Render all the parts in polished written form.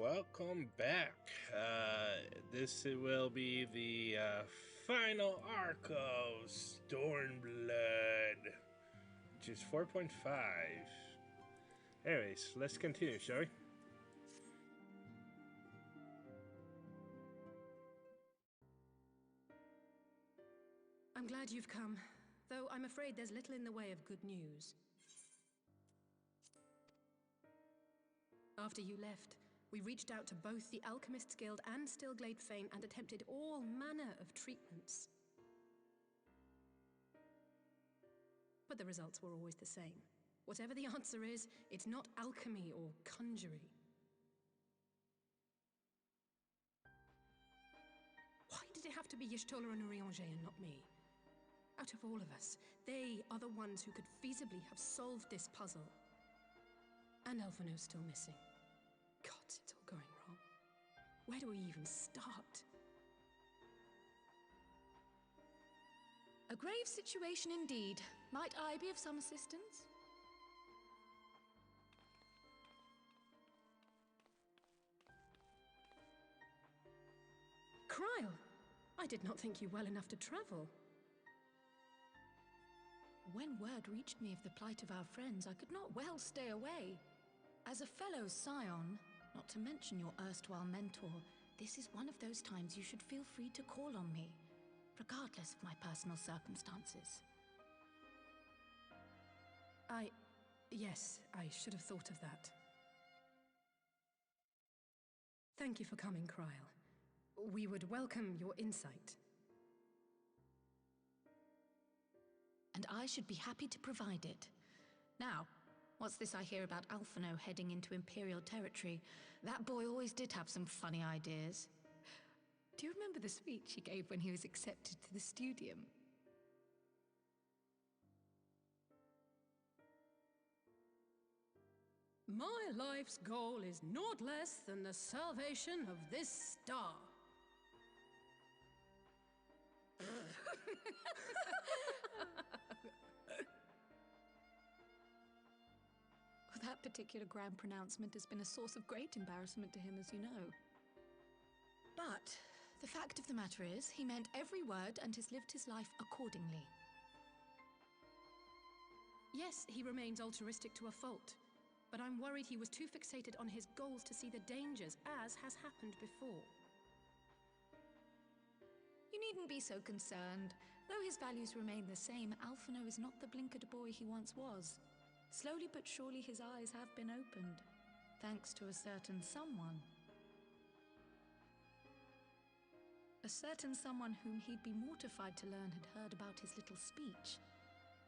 welcome back. This will be the final arc of Stormblood, which is 4.5. Anyways, let's continue, shall we? I'm glad you've come, though I'm afraid there's little in the way of good news. After you left, we reached out to both the Alchemists Guild and Stillglade Fane and attempted all manner of treatments. But the results were always the same. Whatever the answer is, it's not alchemy or conjury. Why did it have to be Y'shtola and Urianger and not me? Out of all of us, they are the ones who could feasibly have solved this puzzle. And Elfino's still missing. God, it's all going wrong. Where do we even start? A grave situation indeed. Might I be of some assistance? Kryle! I did not think you well enough to travel. When word reached me of the plight of our friends, I could not well stay away. As a fellow scion, not to mention your erstwhile mentor, this is one of those times you should feel free to call on me, regardless of my personal circumstances. Yes, I should have thought of that. Thank you for coming, Kryle. We would welcome your insight. And I should be happy to provide it. Now, what's this I hear about Alphino heading into Imperial territory? That boy always did have some funny ideas. Do you remember the speech he gave when he was accepted to the Studium? My life's goal is naught less than the salvation of this star. That particular grand pronouncement has been a source of great embarrassment to him, as you know. But the fact of the matter is, he meant every word and has lived his life accordingly. Yes, he remains altruistic to a fault, but I'm worried he was too fixated on his goals to see the dangers, as has happened before. You needn't be so concerned. Though his values remain the same, Alphino is not the blinkered boy he once was. Slowly but surely his eyes have been opened, thanks to a certain someone. A certain someone whom he'd be mortified to learn had heard about his little speech.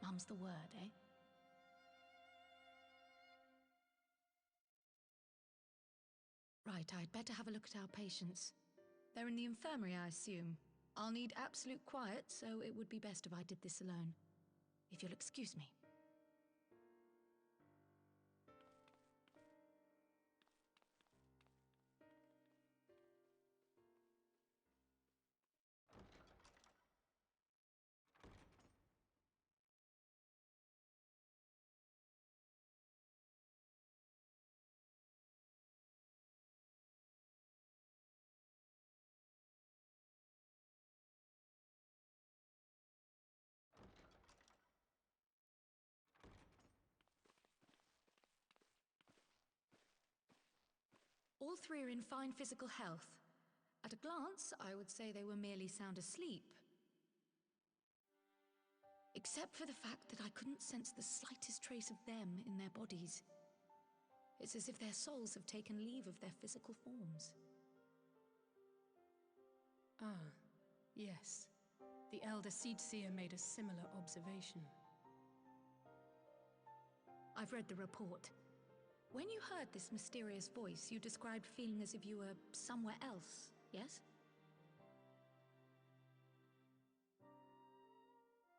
Mum's the word, eh? Right, I'd better have a look at our patients. They're in the infirmary, I assume. I'll need absolute quiet, so it would be best if I did this alone. If you'll excuse me. All three are in fine physical health. At a glance, I would say they were merely sound asleep. Except for the fact that I couldn't sense the slightest trace of them in their bodies. It's as if their souls have taken leave of their physical forms. Ah, yes. The Elder Seedseer made a similar observation. I've read the report. When you heard this mysterious voice, you described feeling as if you were somewhere else, yes?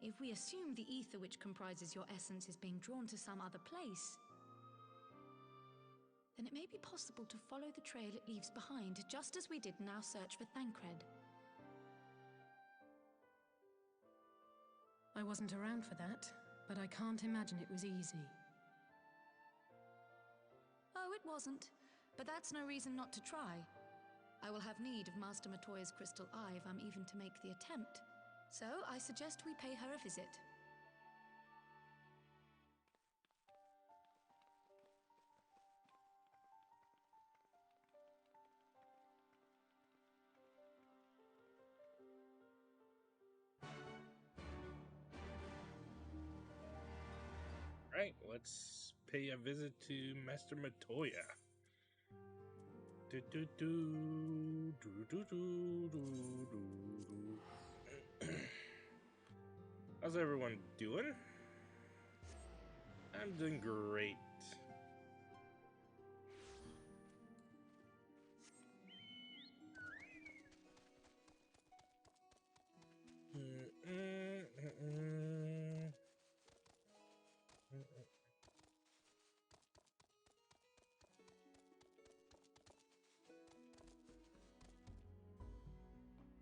If we assume the ether which comprises your essence is being drawn to some other place, then it may be possible to follow the trail it leaves behind, just as we did in our search for Thancred. I wasn't around for that, but I can't imagine it was easy. Oh, it wasn't. But that's no reason not to try. I will have need of Master Matoya's crystal eye if I'm even to make the attempt. So I suggest we pay her a visit. Right, let's pay a visit to Master Matoya. Do, do, do, do, do, do, do, do. How's everyone doing? I'm doing great.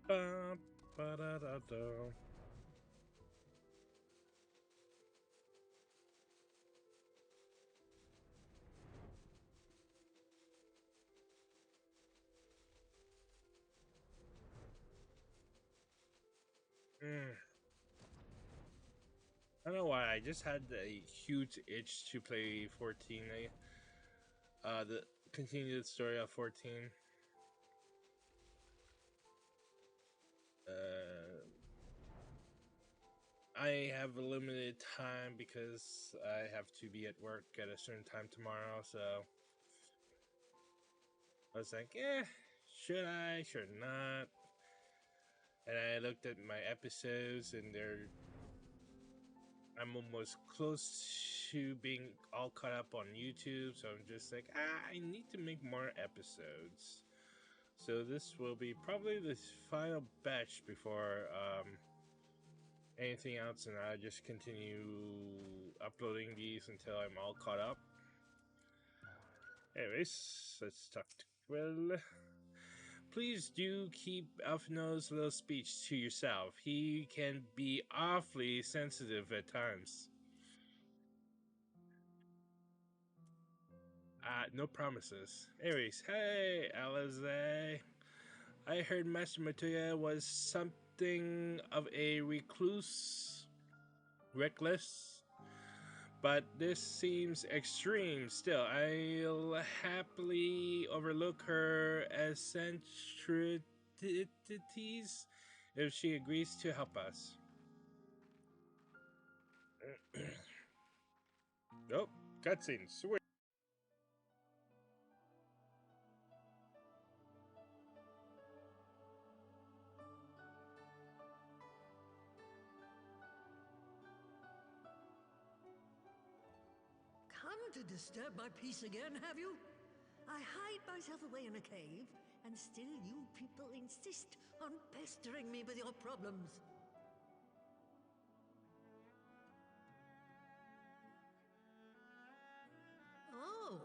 Ba, ba, da, da, da. I don't know why. I just had a huge itch to play 14. The continue the story of 14. I have a limited time because I have to be at work at a certain time tomorrow. So I was like, should I? Should not? And I looked at my episodes, and I'm almost close to being all caught up on YouTube. So I'm just like, I need to make more episodes. So this will be probably the final batch before anything else, and I just continue uploading these until I'm all caught up. Anyways, let's talk to Quill. Please do keep Alphino's little speech to yourself. He can be awfully sensitive at times. No promises. Anyways, hey, Alize. I heard Master Matoya was something of a recluse, reckless, but this seems extreme still. I'll happily overlook her eccentricities if she agrees to help us. Oh, cutscene. Sweet. Come to disturb my peace again, have you? I hide myself away in a cave, and still you people insist on pestering me with your problems. Oh,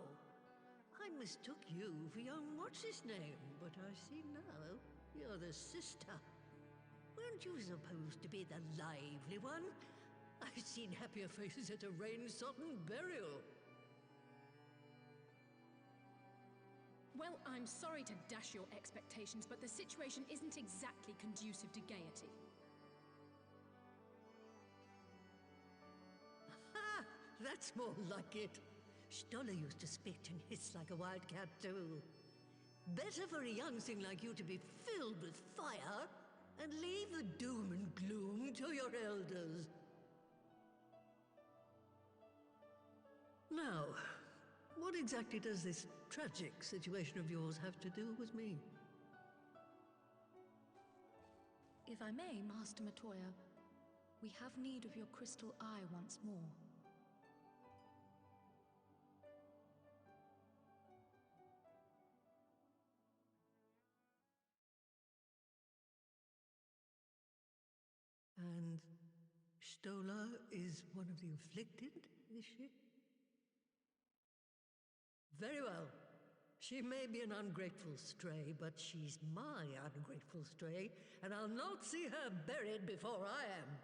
I mistook you for young what's-his-name, but I see now you're the sister. Weren't you supposed to be the lively one? I've seen happier faces at a rain-sodden burial. Well, I'm sorry to dash your expectations, but the situation isn't exactly conducive to gaiety. Ha! That's more like it. Stoller used to spit and hiss like a wildcat too. Better for a young thing like you to be filled with fire and leave the doom and gloom to your elders. Now, what exactly does this tragic situation of yours have to do with me? If I may, Master Matoya, we have need of your crystal eye once more. And Stoller is one of the afflicted, is she? Very well. She may be an ungrateful stray, but she's my ungrateful stray, and I'll not see her buried before I am.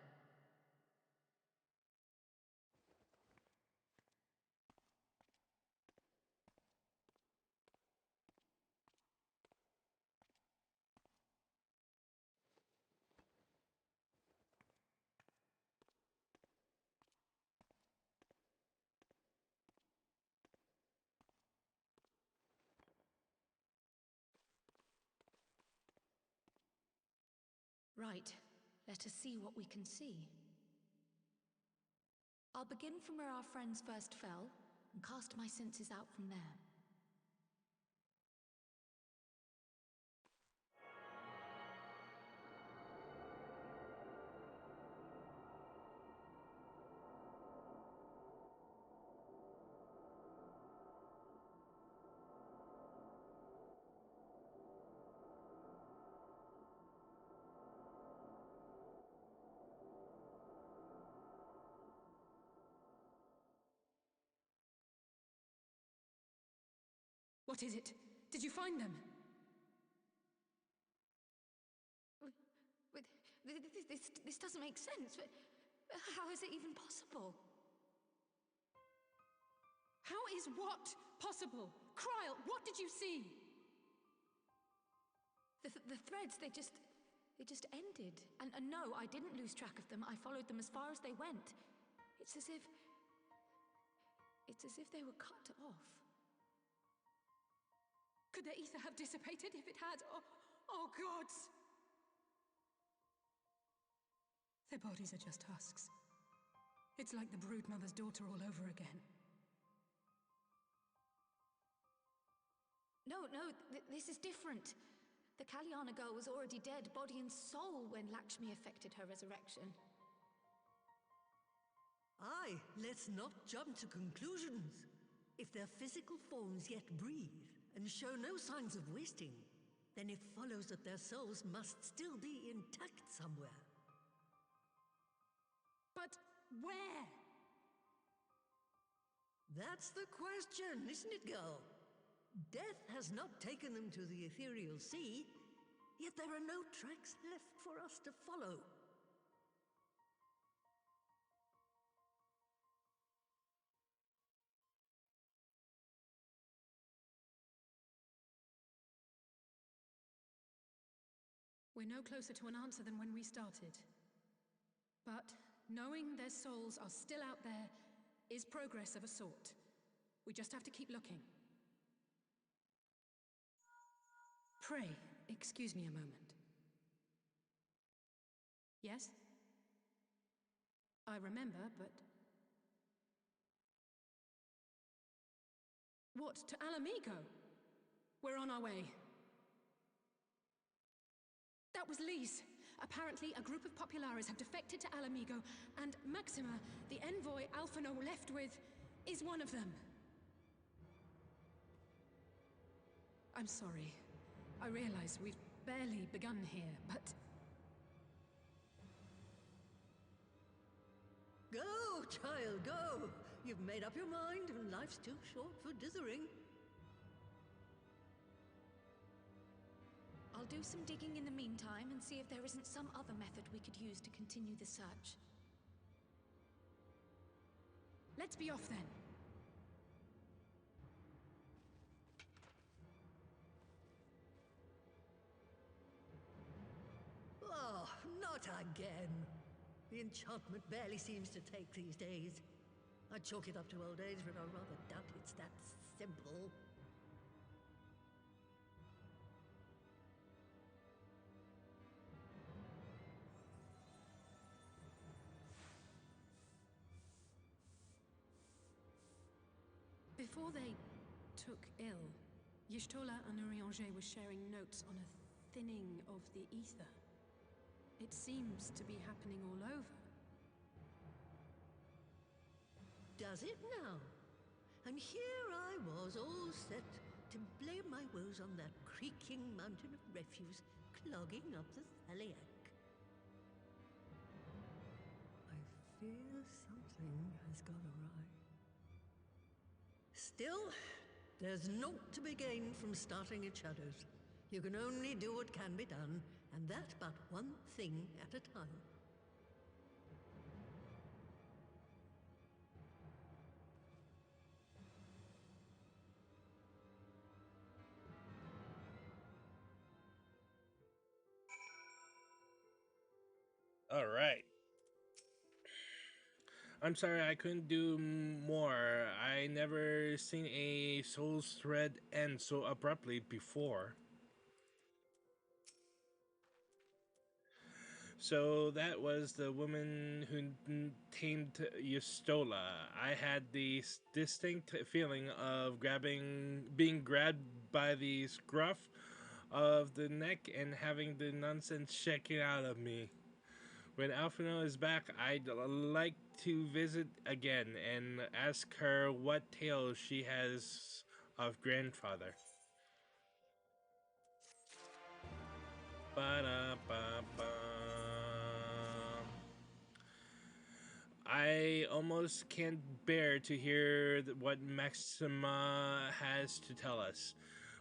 Right. Let us see what we can see. I'll begin from where our friends first fell, and cast my senses out from there. What is it? Did you find them? This doesn't make sense. How is it even possible? How is what possible? Kryl, what did you see? The threads, they just ended. And no, I didn't lose track of them. I followed them as far as they went. It's as if they were cut off. Could their ether have dissipated if it had? Oh gods! Their bodies are just husks. It's like the Broodmother's daughter all over again. No, this is different. The Kalyana girl was already dead, body and soul, when Lakshmi effected her resurrection. Aye, let's not jump to conclusions. If their physical forms yet breathe, and show no signs of wasting, then it follows that their souls must still be intact somewhere. But where? That's the question, isn't it, girl? Death has not taken them to the ethereal sea, yet there are no tracks left for us to follow. We're no closer to an answer than when we started. But knowing their souls are still out there is progress of a sort. We just have to keep looking. Pray, excuse me a moment. Yes? I remember, but... What, to Alamigo? We're on our way. That was Lise. Apparently, a group of Populares have defected to Alamigo, and Maxima, the envoy Alphino left with, is one of them. I'm sorry. I realize we've barely begun here, but... Go, child, go! You've made up your mind, and life's too short for dithering. I'll do some digging in the meantime and see if there isn't some other method we could use to continue the search. Let's be off then. Oh, not again. The enchantment barely seems to take these days. I chalk it up to old age, but I rather doubt it's that simple. Before they took ill, Y'shtola and Urianger were sharing notes on a thinning of the ether. It seems to be happening all over. Does it now? And here I was, all set to blame my woes on that creaking mountain of refuse clogging up the Thaliac. I fear something has gone awry. Still, there's naught to be gained from starting at shadows. You can only do what can be done, and that but one thing at a time. All right. I'm sorry I couldn't do more. I never seen a Souls thread end so abruptly before. So that was the woman who tamed Yustola. I had the distinct feeling of being grabbed by the scruff of the neck and having the nonsense shaken out of me. When Alphino is back, I'd like to visit again and ask her what tales she has of grandfather. Ba-da-ba-ba. I almost can't bear to hear what Maxima has to tell us.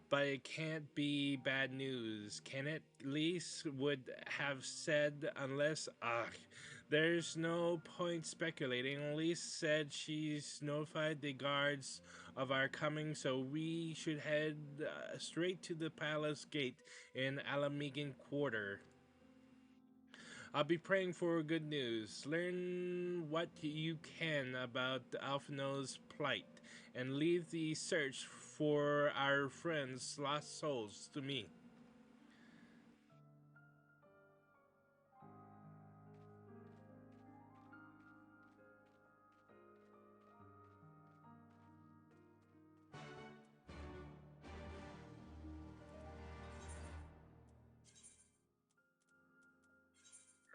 But it can't be bad news, can it? Lise would have said, unless, there's no point speculating. Lise said she's notified the guards of our coming, so we should head straight to the palace gate in Alamigan Quarter. I'll be praying for good news. Learn what you can about Alphino's plight, and leave the search for our friends' lost souls to me.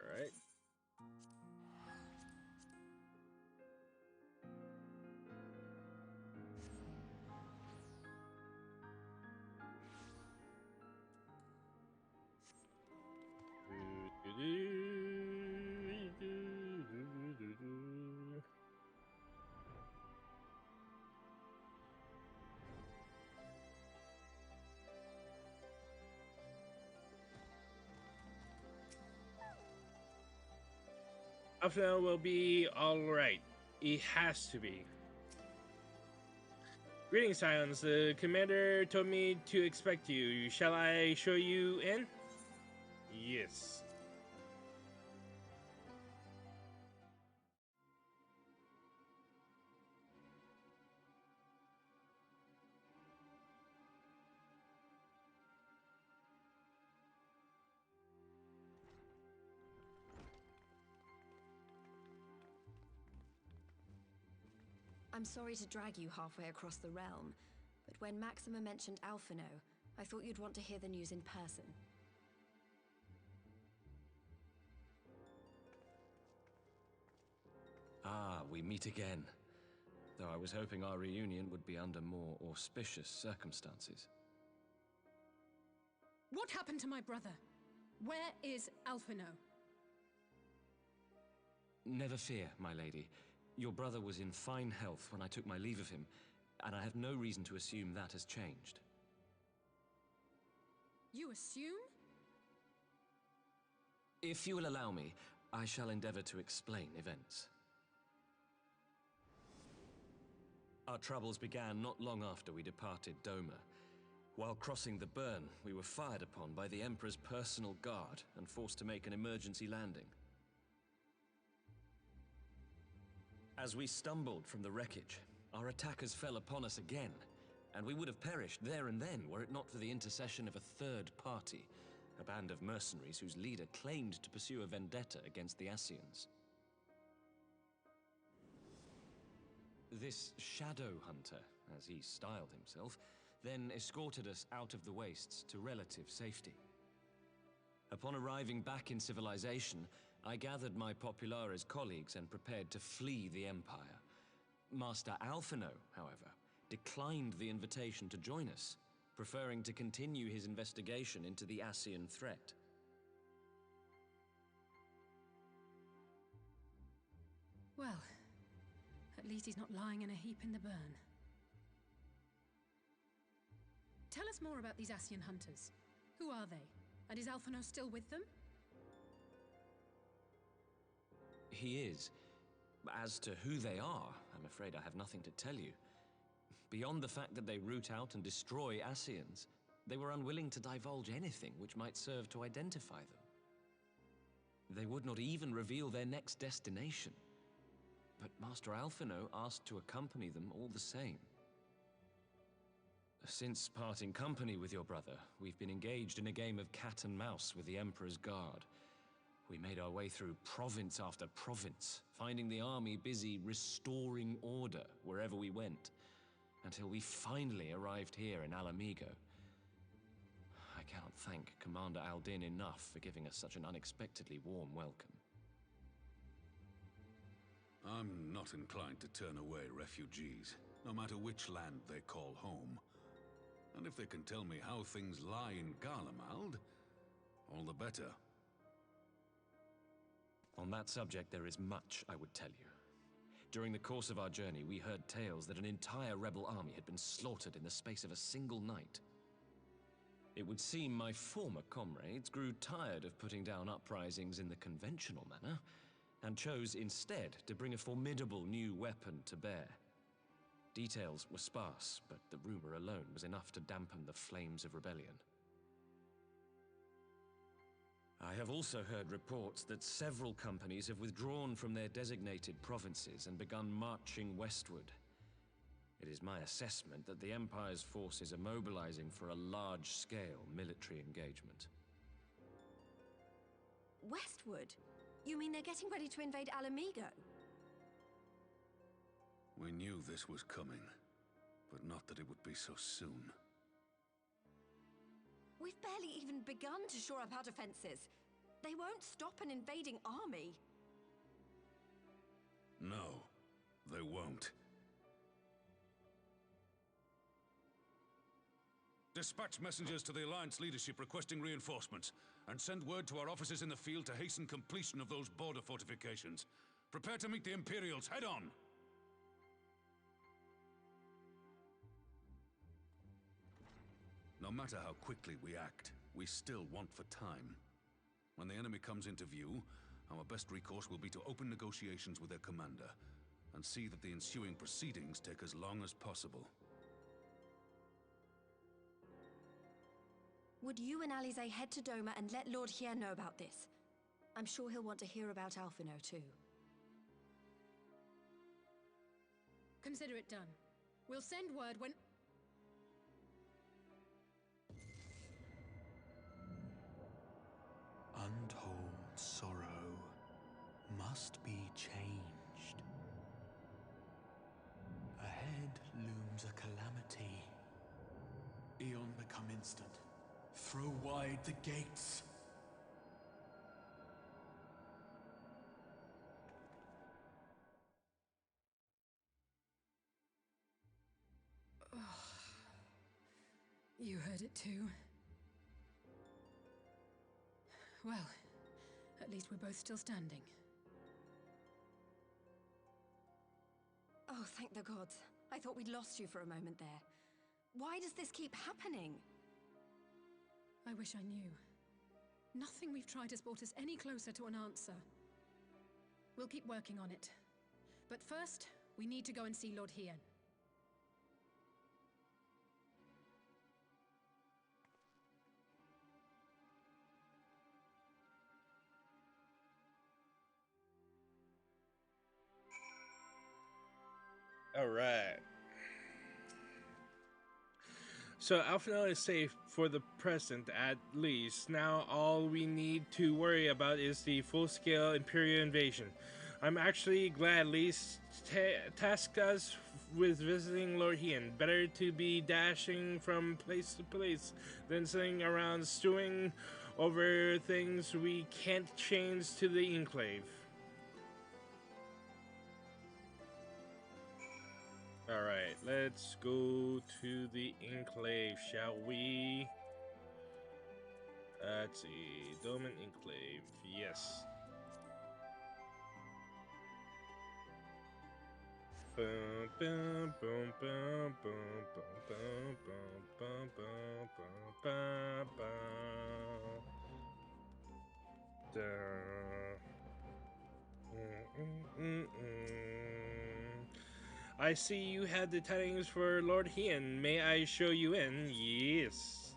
All right. Alphino will be all right. He has to be. Greetings, Silence. The commander told me to expect you. Shall I show you in? Yes. I'm sorry to drag you halfway across the realm, but when Maxima mentioned Alphino, I thought you'd want to hear the news in person. Ah, we meet again. Though I was hoping our reunion would be under more auspicious circumstances. What happened to my brother? Where is Alphino? Never fear, my lady. Your brother was in fine health when I took my leave of him, and I have no reason to assume that has changed. You assume? If you will allow me, I shall endeavor to explain events. Our troubles began not long after we departed Doma. While crossing the burn, we were fired upon by the Emperor's personal guard and forced to make an emergency landing. As we stumbled from the wreckage, our attackers fell upon us again, and we would have perished there and then were it not for the intercession of a third party, a band of mercenaries whose leader claimed to pursue a vendetta against the Ascians. This Shadow Hunter, as he styled himself, then escorted us out of the wastes to relative safety. Upon arriving back in civilization, I gathered my Populares colleagues and prepared to flee the Empire. Master Alphino, however, declined the invitation to join us, preferring to continue his investigation into the Ascian threat. Well, at least he's not lying in a heap in the burn. Tell us more about these Ascian hunters. Who are they? And is Alphino still with them? He is. As to who they are, I'm afraid I have nothing to tell you. Beyond the fact that they root out and destroy Ascians, they were unwilling to divulge anything which might serve to identify them. They would not even reveal their next destination. But Master Alphino asked to accompany them all the same. Since parting company with your brother, we've been engaged in a game of cat and mouse with the Emperor's guard. We made our way through province after province, finding the army busy restoring order wherever we went, until we finally arrived here in Alamigo. I cannot thank Commander Aldin enough for giving us such an unexpectedly warm welcome. I'm not inclined to turn away refugees, no matter which land they call home. And if they can tell me how things lie in Garlemald, all the better. On that subject, there is much I would tell you. During the course of our journey, we heard tales that an entire rebel army had been slaughtered in the space of a single night. It would seem my former comrades grew tired of putting down uprisings in the conventional manner, and chose instead to bring a formidable new weapon to bear. Details were sparse, but the rumor alone was enough to dampen the flames of rebellion. I have also heard reports that several companies have withdrawn from their designated provinces and begun marching westward. It is my assessment that the Empire's forces are mobilizing for a large-scale military engagement. Westward? You mean they're getting ready to invade Alamigo? We knew this was coming, but not that it would be so soon. We've barely even begun to shore up our defenses. They won't stop an invading army. No, they won't. Dispatch messengers to the Alliance leadership requesting reinforcements, and send word to our officers in the field to hasten completion of those border fortifications. Prepare to meet the Imperials head on! No matter how quickly we act, we still want for time. When the enemy comes into view, our best recourse will be to open negotiations with their commander, and see that the ensuing proceedings take as long as possible. Would you and Alize head to Doma and let Lord Hien know about this? I'm sure he'll want to hear about Alphino too. Consider it done. We'll send word when... Untold sorrow must be changed. Ahead looms a calamity. Eon become instant. Throw wide the gates. You heard it too. Well, at least we're both still standing. Oh, thank the gods. I thought we'd lost you for a moment there. Why does this keep happening? I wish I knew. Nothing we've tried has brought us any closer to an answer. We'll keep working on it. But first, we need to go and see Lord Hien. Alright. So Alphino is safe for the present at least. Now all we need to worry about is the full-scale Imperial invasion. I'm actually glad Lise tasked us with visiting Lord Hien. Better to be dashing from place to place than sitting around stewing over things we can't change to the Enclave. Alright, let's go to the Enclave, shall we? Let's see, Doman Enclave, yes. Boom, boom, boom, boom, boom, boom, boom, boom, boom, boom, boom, boom. I see you had the tidings for Lord Hien. May I show you in? Yes.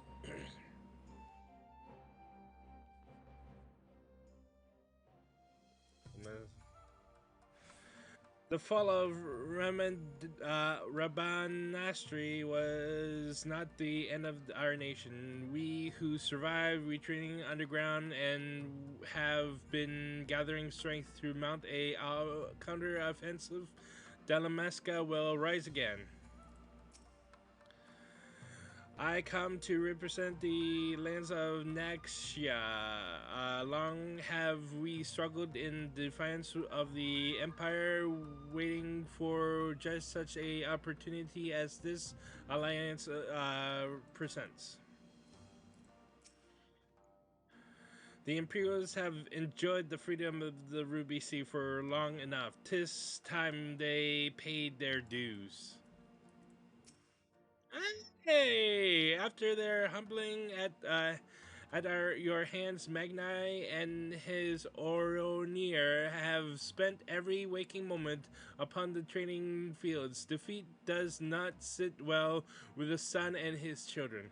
The fall of Rabanastri was not the end of our nation. We who survived retreating underground and have been gathering strength to mount a counter-offensive Dalamasca will rise again. I come to represent the lands of Naxia. Long have we struggled in defiance of the Empire, waiting for just such a opportunity as this alliance presents. The Imperials have enjoyed the freedom of the Ruby Sea for long enough. 'Tis time they paid their dues. Hey, after their humbling at your hands, Magnai and his Oronir have spent every waking moment upon the training fields. Defeat does not sit well with the son and his children.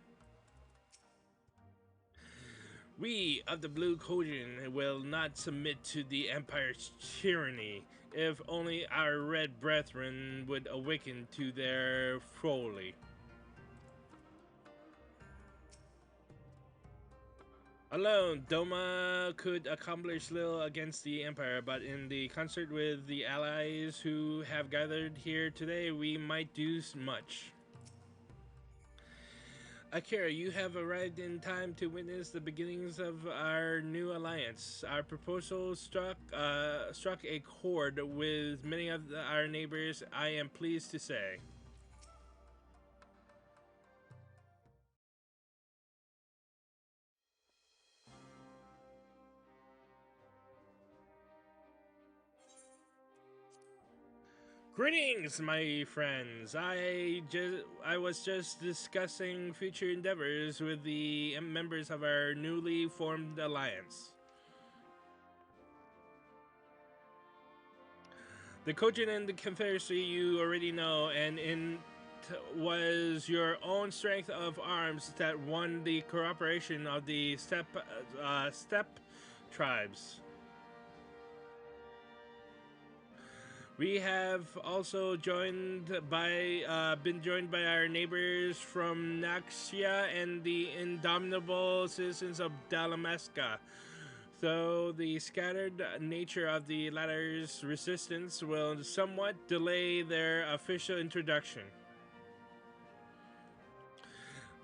We of the Blue Cauldron will not submit to the Empire's tyranny. If only our red brethren would awaken to their folly. Alone, Doma could accomplish little against the Empire, but in the concert with the allies who have gathered here today, we might do much. Akira, you have arrived in time to witness the beginnings of our new alliance. Our proposal struck a chord with many of our neighbors, I am pleased to say. Greetings, my friends. I was just discussing future endeavors with the members of our newly formed alliance. The Cogent and the Confederacy you already know, and it was your own strength of arms that won the cooperation of the steppe tribes. We have also been joined by our neighbors from Naxia and the indomitable citizens of Dalamasca. Though the scattered nature of the latter's resistance will somewhat delay their official introduction.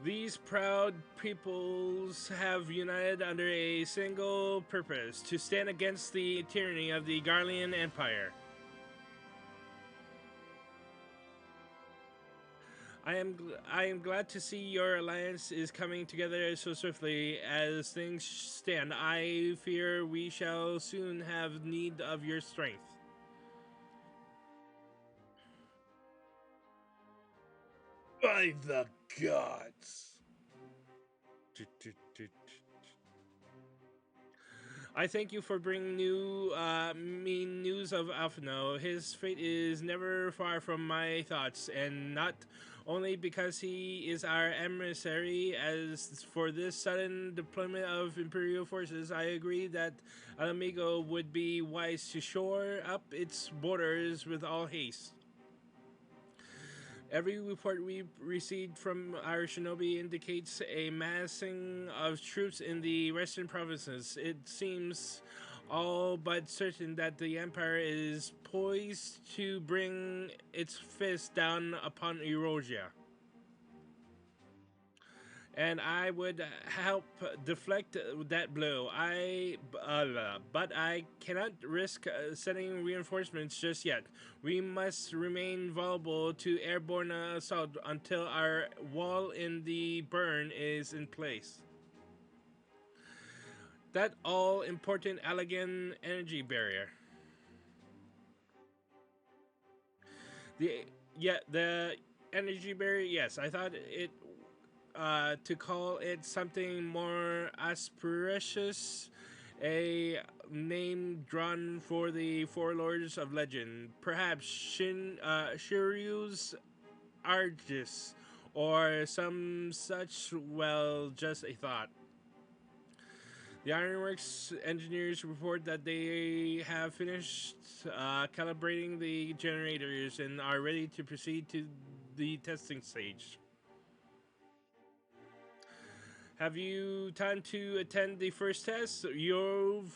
These proud peoples have united under a single purpose: to stand against the tyranny of the Garlean Empire. I am glad to see your alliance is coming together so swiftly. As things stand, I fear we shall soon have need of your strength. By the gods! I thank you for bringing me news of Alphino. His fate is never far from my thoughts, and not only because he is our emissary. As for this sudden deployment of Imperial forces, I agree that Alamigo would be wise to shore up its borders with all haste. Every report we received from our shinobi indicates a massing of troops in the western provinces. It seems all but certain that the Empire is poised to bring its fist down upon Erosia. And I would help deflect that blow. But I cannot risk sending reinforcements just yet. We must remain vulnerable to airborne assault until our wall in the burn is in place. That all-important Allegan energy barrier. The energy barrier. Yes, I thought it. To call it something more auspicious, a name drawn for the four lords of legend, perhaps Shiryu's Argus, or some such. Well, just a thought. The Ironworks engineers report that they have finished calibrating the generators and are ready to proceed to the testing stage. Have you time to attend the first test? You've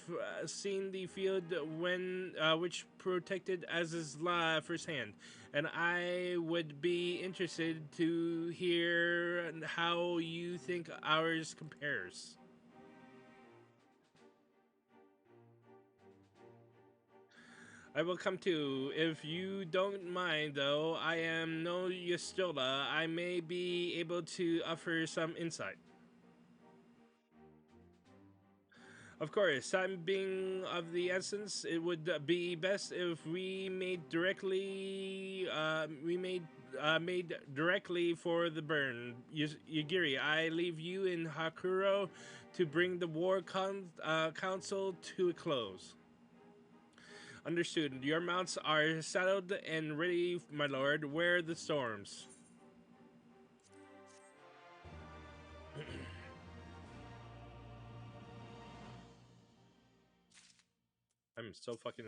seen the field when which protected Azizla firsthand, and I would be interested to hear how you think ours compares. I will come too. If you don't mind, though, I am no Yestola. I may be able to offer some insight. Of course, time being of the essence, it would be best if we made directly for the burn. Yagiri, I leave you in Hakuro to bring the council to a close. Understood. Your mounts are saddled and ready, my lord. Wear the storms. I'm so fucking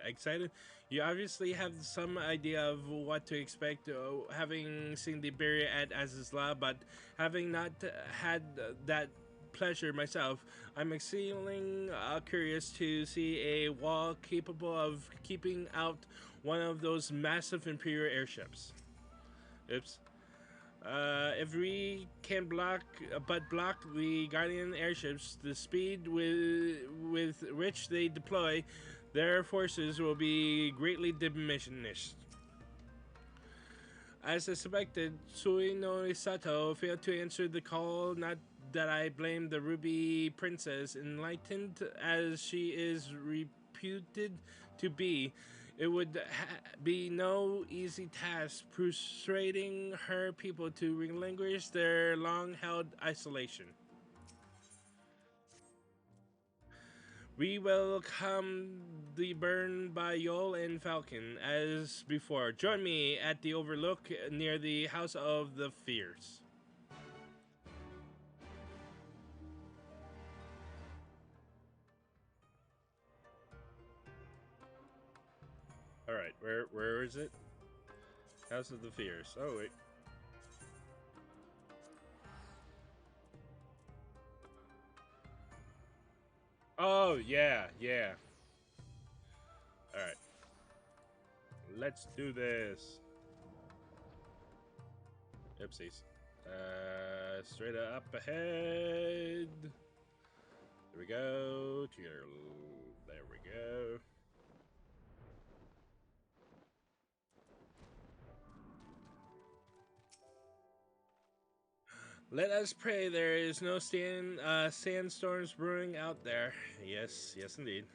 excited. You obviously have some idea of what to expect, having seen the barrier at Azizla, but having not had that pleasure myself, I'm exceedingly curious to see a wall capable of keeping out one of those massive Imperial airships. Oops. If we can block the Guardian airships, the speed with which they deploy their forces will be greatly diminished. As I suspected, Suino Sato failed to answer the call. Not that I blame the Ruby Princess, enlightened as she is reputed to be. It would be no easy task persuading her people to relinquish their long-held isolation. We welcome the burn by Yol and Falcon as before. Join me at the overlook near the House of the Fierce. All right, where is it? House of the Fierce. Oh wait. Oh yeah, yeah. All right. Let's do this. Oopsies. Straight up ahead. There we go. There we go. Let us pray there is no sandstorms brewing out there. Yes, yes indeed.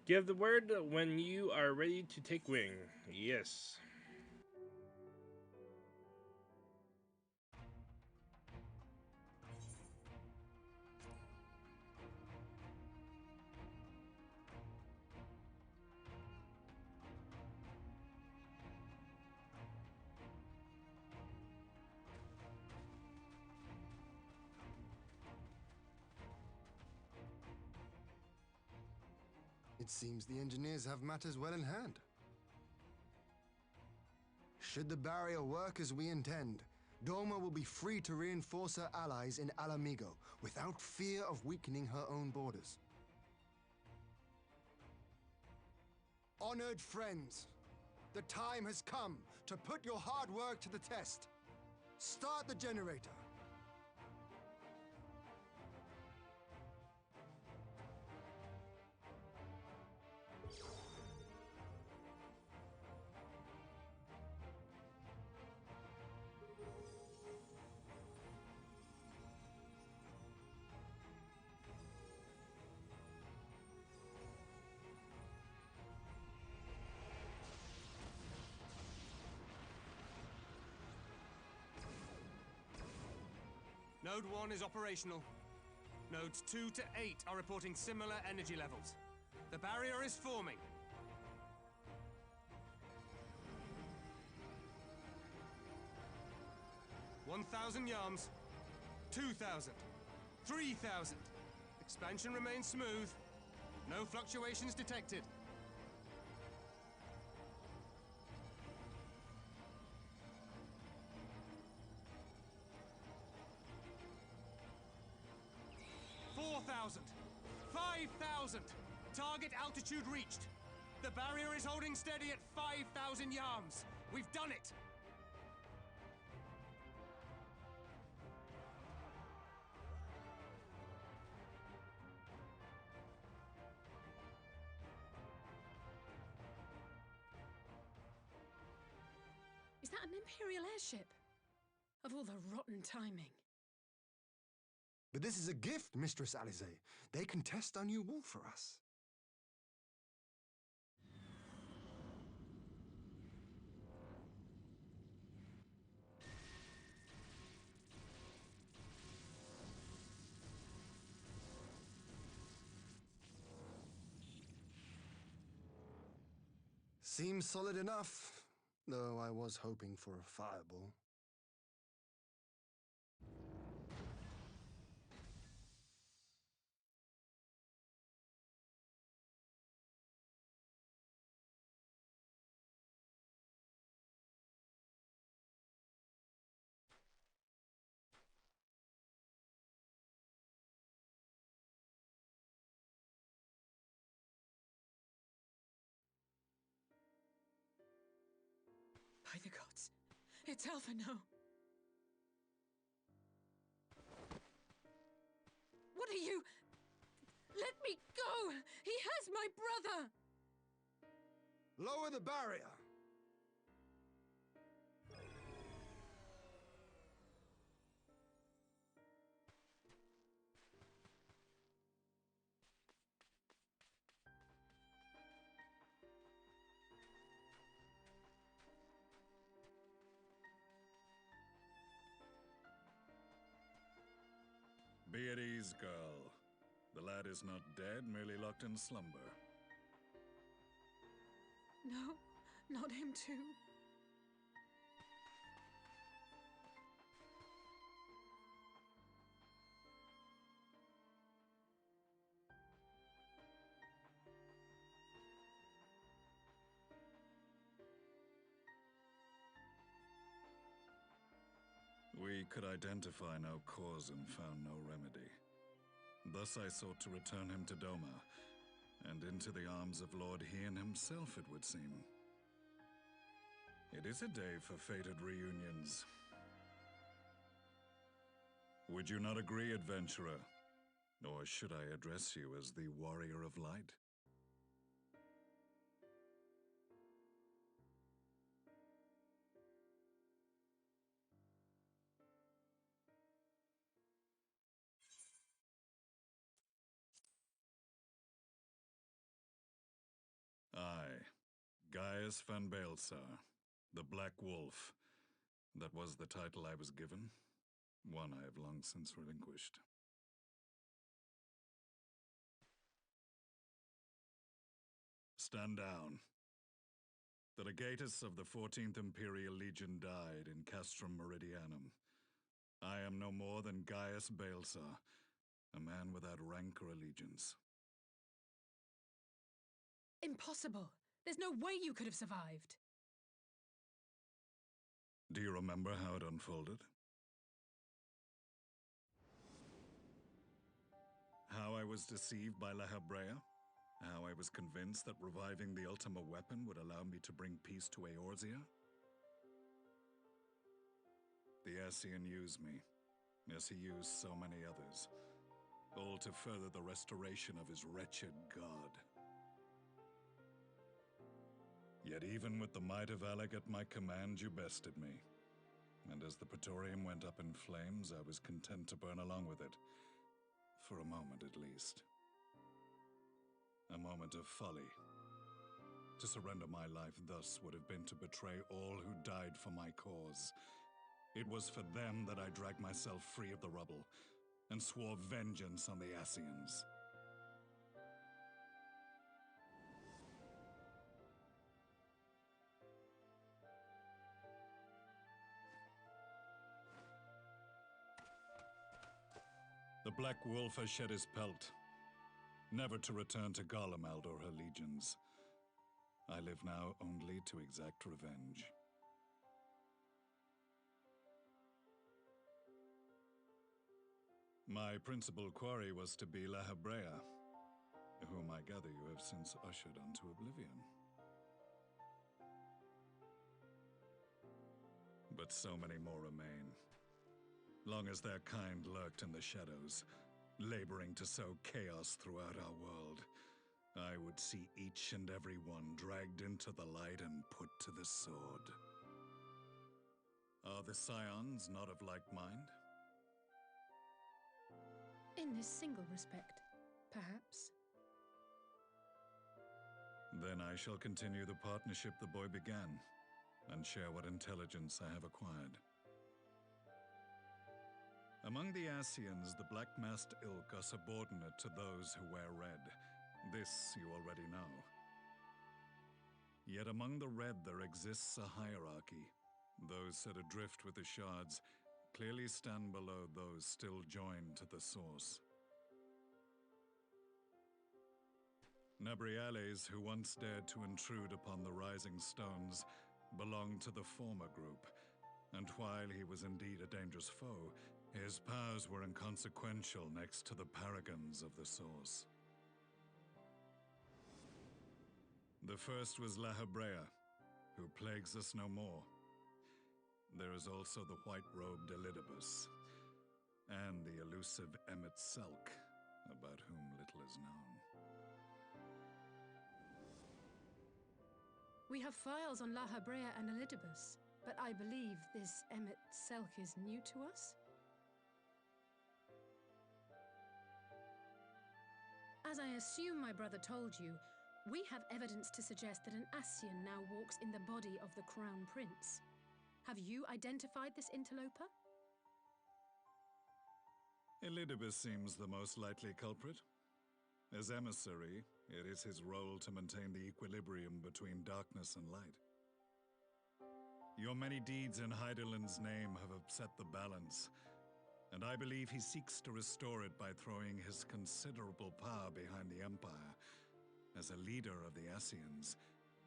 Give the word when you are ready to take wing. Yes. It seems the engineers have matters well in hand. Should the barrier work as we intend, Doma will be free to reinforce her allies in Alamigo without fear of weakening her own borders. Honored friends, the time has come to put your hard work to the test. Start the generator. Node 1 is operational. Nodes 2 to 8 are reporting similar energy levels. The barrier is forming. $1,000 yards. 2,000. 3,000. Expansion remains smooth. No fluctuations detected. 4,000. 5,000. Target altitude reached. The barrier is holding steady at 5,000 yards. We've done it. Is that an Imperial airship? Of all the rotten timing. But this is a gift, Mistress Alize. They can test our new wool for us. Seems solid enough, though I was hoping for a fireball. By the gods, it's Alphino. What are you? Let me go! He has my brother! Lower the barrier! Be at ease, girl. The lad is not dead, merely locked in slumber. No, not him too. We could identify no cause and found no remedy. Thus I sought to return him to Doma, and into the arms of Lord Hien himself, it would seem. It is a day for fated reunions. Would you not agree, adventurer? Or should I address you as the Warrior of Light? I, Gaius van Baelsar, the Black Wolf. That was the title I was given, one I have long since relinquished. Stand down. The legatus of the 14th Imperial Legion died in Castrum Meridianum. I am no more than Gaius Baelsar, a man without rank or allegiance. Impossible! There's no way you could have survived! Do you remember how it unfolded? How I was deceived by La Habrea? How I was convinced that reviving the Ultima weapon would allow me to bring peace to Eorzea? The Ascian used me, as he used so many others, all to further the restoration of his wretched god. Yet even with the might of Alec at my command, you bested me. And as the Praetorium went up in flames, I was content to burn along with it. For a moment at least. A moment of folly. To surrender my life thus would have been to betray all who died for my cause. It was for them that I dragged myself free of the rubble, and swore vengeance on the Ascians. The Black Wolf has shed his pelt, never to return to Garlemald or her legions. I live now only to exact revenge. My principal quarry was to be La Habrea, whom I gather you have since ushered onto oblivion. But so many more remain. Long as their kind lurked in the shadows, laboring to sow chaos throughout our world, I would see each and every one dragged into the light and put to the sword. Are the Scions not of like mind? In this single respect, perhaps. Then I shall continue the partnership the boy began, and share what intelligence I have acquired. Among the Ascians, the Black-Masked Ilk are subordinate to those who wear red. This you already know. Yet among the red there exists a hierarchy. Those set adrift with the shards clearly stand below those still joined to the source. Nabriales, who once dared to intrude upon the Rising Stones, belonged to the former group, and while he was indeed a dangerous foe, his powers were inconsequential next to the paragons of the Source. The first was La Habrea, who plagues us no more. There is also the white-robed Elidibus, and the elusive Emmett Selk, about whom little is known. We have files on La Habrea and Elidibus, but I believe this Emmett Selk is new to us? As I assume my brother told you, we have evidence to suggest that an Ascian now walks in the body of the Crown Prince. Have you identified this interloper? Elidibus seems the most likely culprit. As emissary, it is his role to maintain the equilibrium between darkness and light. Your many deeds in Hydaelyn's name have upset the balance, and I believe he seeks to restore it by throwing his considerable power behind the Empire. As a leader of the Ascians,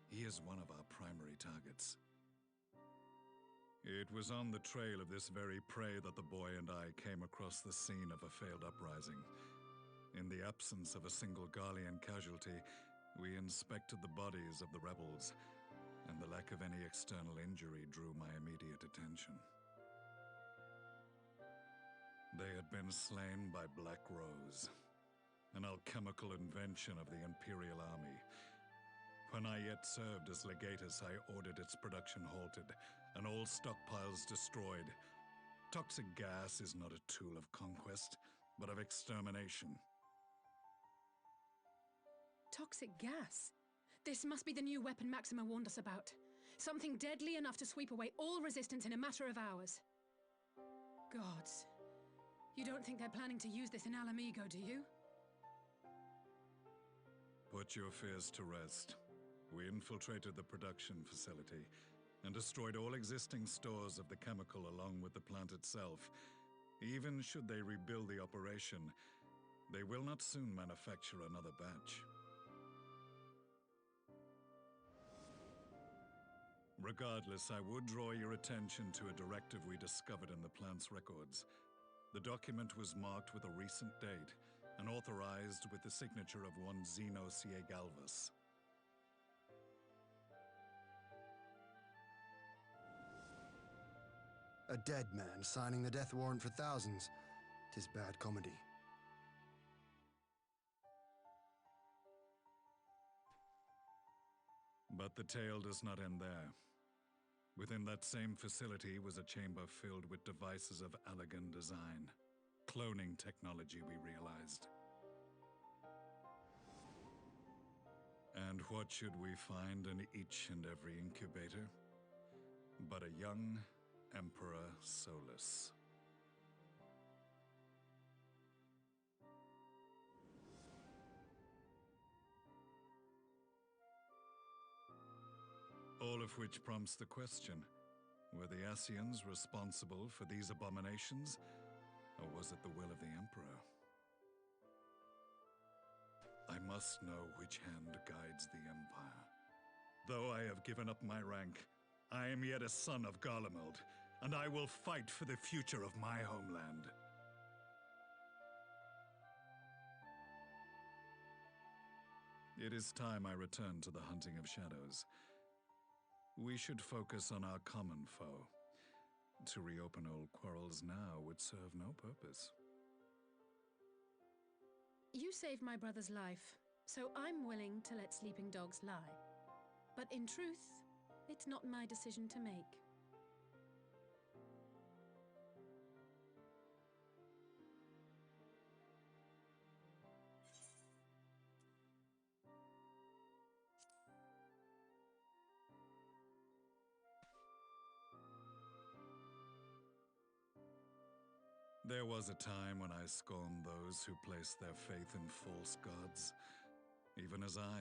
he is one of our primary targets. It was on the trail of this very prey that the boy and I came across the scene of a failed uprising. In the absence of a single Garlean casualty, we inspected the bodies of the rebels, and the lack of any external injury drew my immediate attention. They had been slain by Black Rose, an alchemical invention of the Imperial Army. When I yet served as legatus, I ordered its production halted, and all stockpiles destroyed. Toxic gas is not a tool of conquest, but of extermination. Toxic gas? This must be the new weapon Maxima warned us about. Something deadly enough to sweep away all resistance in a matter of hours. Gods. You don't think they're planning to use this in Alamigo, do you? Put your fears to rest. We infiltrated the production facility and destroyed all existing stores of the chemical along with the plant itself. Even should they rebuild the operation, they will not soon manufacture another batch. Regardless, I would draw your attention to a directive we discovered in the plant's records. The document was marked with a recent date and authorized with the signature of one Zeno Ciegalvus. A dead man signing the death warrant for thousands. 'Tis bad comedy. But the tale does not end there. Within that same facility was a chamber filled with devices of elegant design. Cloning technology, we realized. And what should we find in each and every incubator? But a young Emperor Solus. All of which prompts the question, were the Ascians responsible for these abominations? Or was it the will of the Emperor? I must know which hand guides the Empire. Though I have given up my rank, I am yet a son of Garlemald, and I will fight for the future of my homeland. It is time I return to the hunting of shadows. We should focus on our common foe. To reopen old quarrels now would serve no purpose. You saved my brother's life, so I'm willing to let sleeping dogs lie. But in truth, it's not my decision to make. There was a time when I scorned those who placed their faith in false gods, even as I,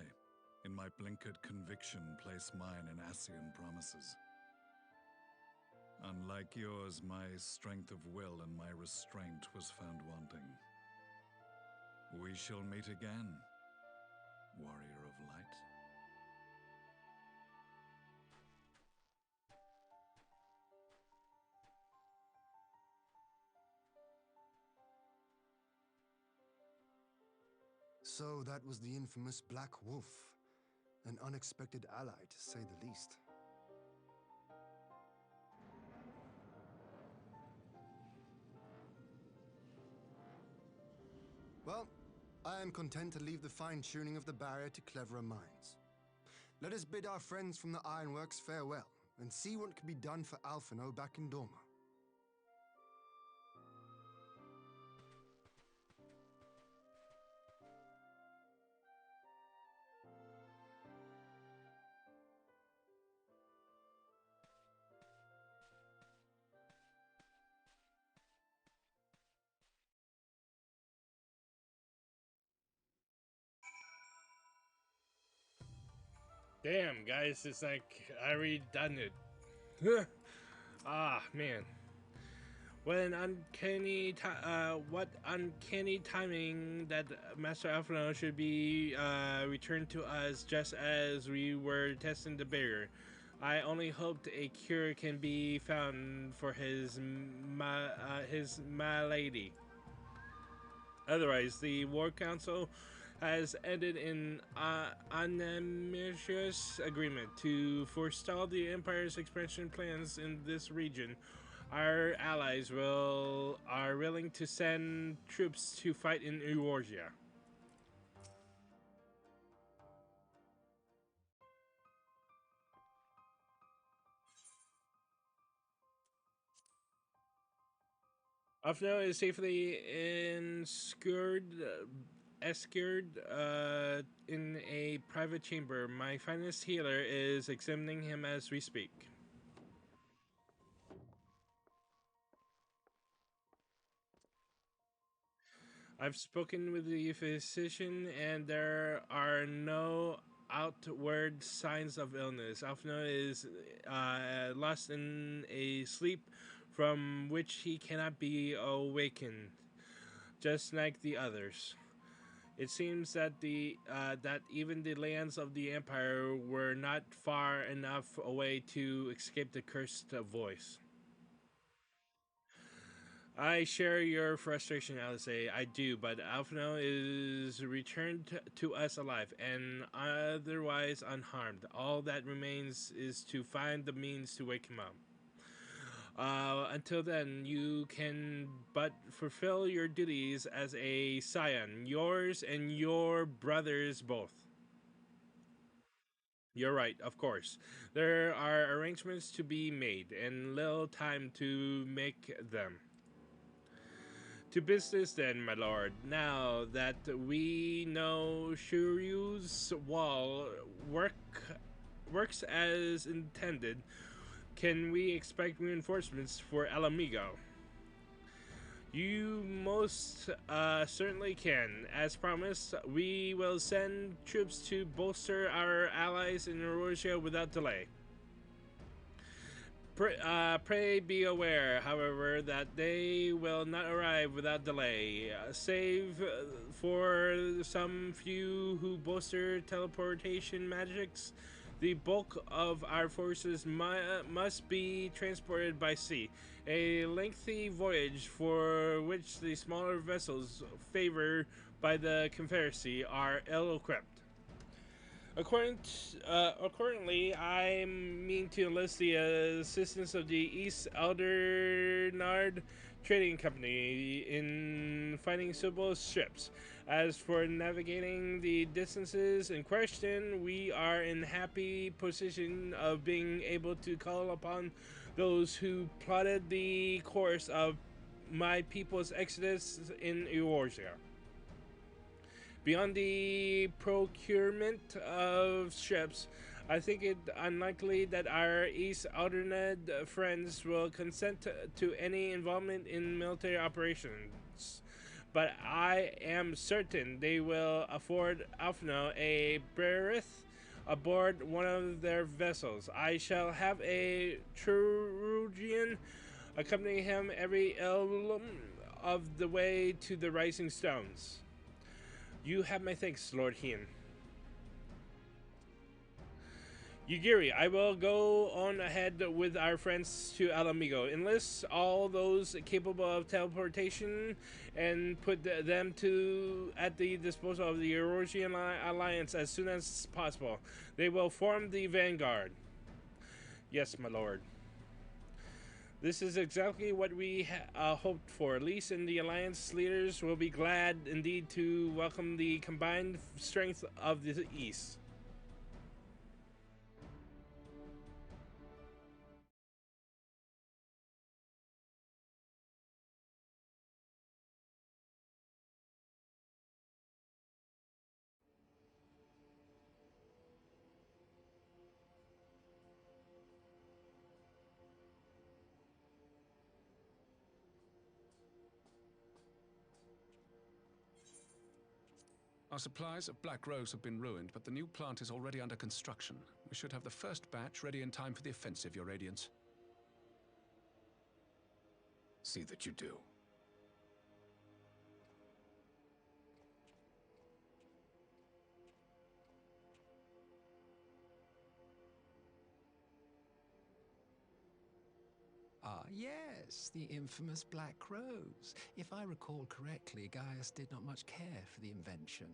in my blinkered conviction, place mine in Ascian promises. Unlike yours, my strength of will and my restraint was found wanting. We shall meet again, warrior of light. So that was the infamous Black Wolf. An unexpected ally, to say the least. Well, I am content to leave the fine-tuning of the barrier to cleverer minds. Let us bid our friends from the Ironworks farewell, and see what can be done for Alphino back in Dorma. Damn, guys, it's like I already done it. Ah, man. What uncanny timing that Master Alphino should be returned to us just as we were testing the barrier. I only hoped a cure can be found for his malady. Otherwise, the War Council has ended in unambiguous agreement to forestall the Empire's expansion plans in this region. Our allies are willing to send troops to fight in Eorzea. Alphino is safely escorted in a private chamber. My finest healer is examining him as we speak. I've spoken with the physician, and there are no outward signs of illness. Alphino is lost in a sleep from which he cannot be awakened, just like the others. It seems that that even the lands of the Empire were not far enough away to escape the cursed voice. I share your frustration, Alice. I do, but Alphino is returned to us alive and otherwise unharmed. All that remains is to find the means to wake him up. Until then, you can but fulfill your duties as a scion, yours and your brothers both. You're right, of course. There are arrangements to be made, and little time to make them. To business then, my lord. Now that we know Shiryu's wall works as intended, can we expect reinforcements for Alamigo? You most certainly can. As promised, we will send troops to bolster our allies in Eorzea without delay. Pray be aware, however, that they will not arrive without delay, save for some few who bolster teleportation magics. The bulk of our forces must be transported by sea, a lengthy voyage for which the smaller vessels favored by the Confederacy are ill-equipped. Accordingly, I mean to enlist the assistance of the East Eldernard Trading Company in finding suitable ships. As for navigating the distances in question, we are in happy position of being able to call upon those who plotted the course of my people's exodus in Eorzea. Beyond the procurement of ships, I think it unlikely that our East Alderned friends will consent to any involvement in military operations. But I am certain they will afford Alphino a berth aboard one of their vessels. I shall have a Trugian accompany him every elm of the way to the Rising Stones. You have my thanks, Lord Hien. Yugiri, I will go on ahead with our friends to Alamigo. Enlist all those capable of teleportation and put them at the disposal of the Eorzean Alliance as soon as possible. They will form the vanguard. Yes, my lord. This is exactly what we hoped for. Lys and the Alliance leaders will be glad indeed to welcome the combined strength of the East. Our supplies of Black Rose have been ruined, but the new plant is already under construction. We should have the first batch ready in time for the offensive, Your Radiance. See that you do. Ah, yes, the infamous Black Rose. If I recall correctly, Gaius did not much care for the invention.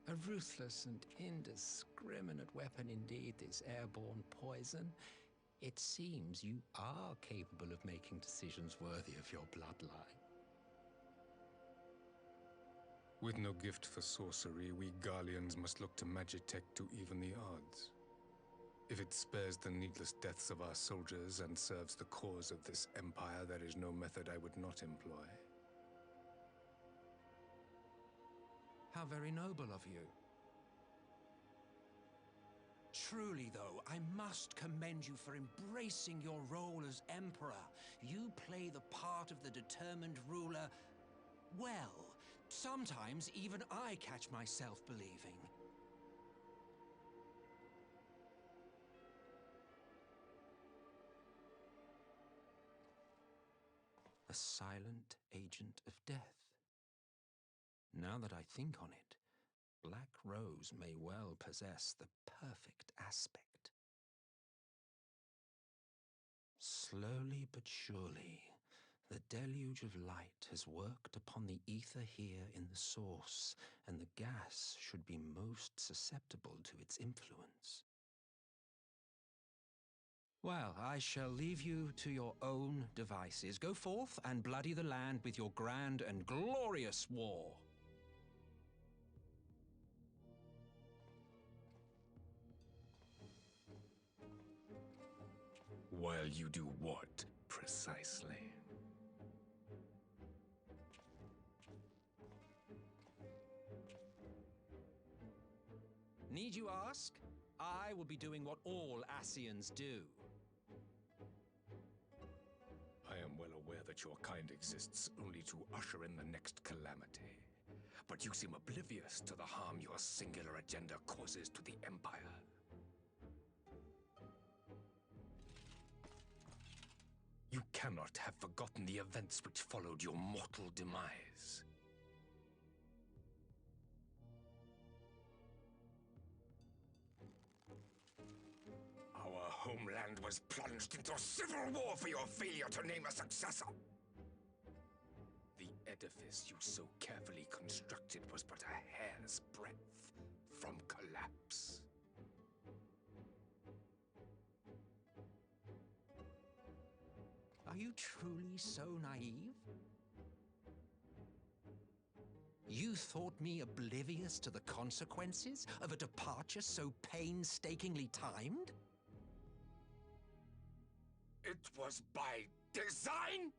A ruthless and indiscriminate weapon indeed, this airborne poison. It seems you are capable of making decisions worthy of your bloodline. With no gift for sorcery, we Garleans must look to Magitech to even the odds. If it spares the needless deaths of our soldiers and serves the cause of this empire, there is no method I would not employ. How very noble of you. Truly, though, I must commend you for embracing your role as Emperor. You play the part of the determined ruler well. Sometimes even I catch myself believing. A silent agent of death. Now that I think on it, Black Rose may well possess the perfect aspect. Slowly but surely, the deluge of light has worked upon the ether here in the source, and the gas should be most susceptible to its influence. Well, I shall leave you to your own devices. Go forth and bloody the land with your grand and glorious war. While you do what, precisely? Need you ask? I will be doing what all Ascians do. I am well aware that your kind exists only to usher in the next calamity. but you seem oblivious to the harm your singular agenda causes to the Empire. You cannot have forgotten the events which followed your mortal demise. Our homeland was plunged into a civil war for your failure to name a successor. The edifice you so carefully constructed was but a hair's breadth from collapse. Are you truly so naive? You thought me oblivious to the consequences of a departure so painstakingly timed? It was by design?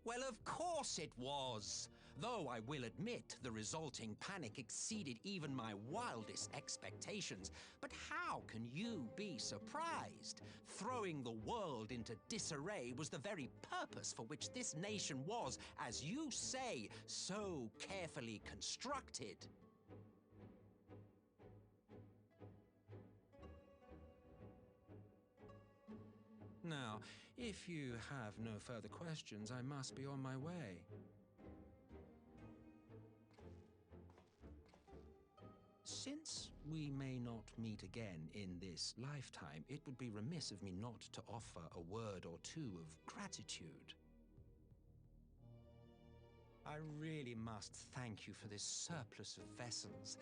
Well, of course it was. Though I will admit the resulting panic exceeded even my wildest expectations. But how can you be surprised? Throwing the world into disarray was the very purpose for which this nation was, as you say, so carefully constructed. Now, if you have no further questions, I must be on my way. Since we may not meet again in this lifetime, it would be remiss of me not to offer a word or two of gratitude. I really must thank you for this surplus of vessels.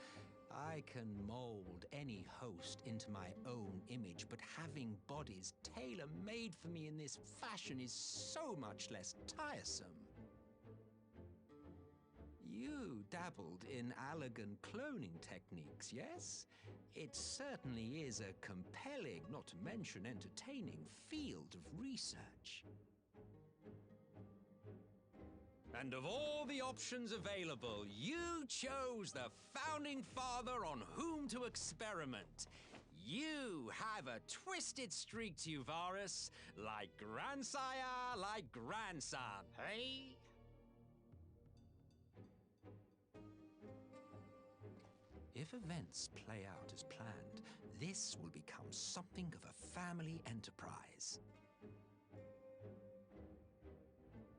I can mold any host into my own image, but having bodies tailor-made for me in this fashion is so much less tiresome. You dabbled in Allagan cloning techniques, yes? It certainly is a compelling, not to mention entertaining, field of research. And of all the options available, you chose the founding father on whom to experiment. You have a twisted streak to you, Varus, like grandsire, like grandson, hey? If events play out as planned, this will become something of a family enterprise.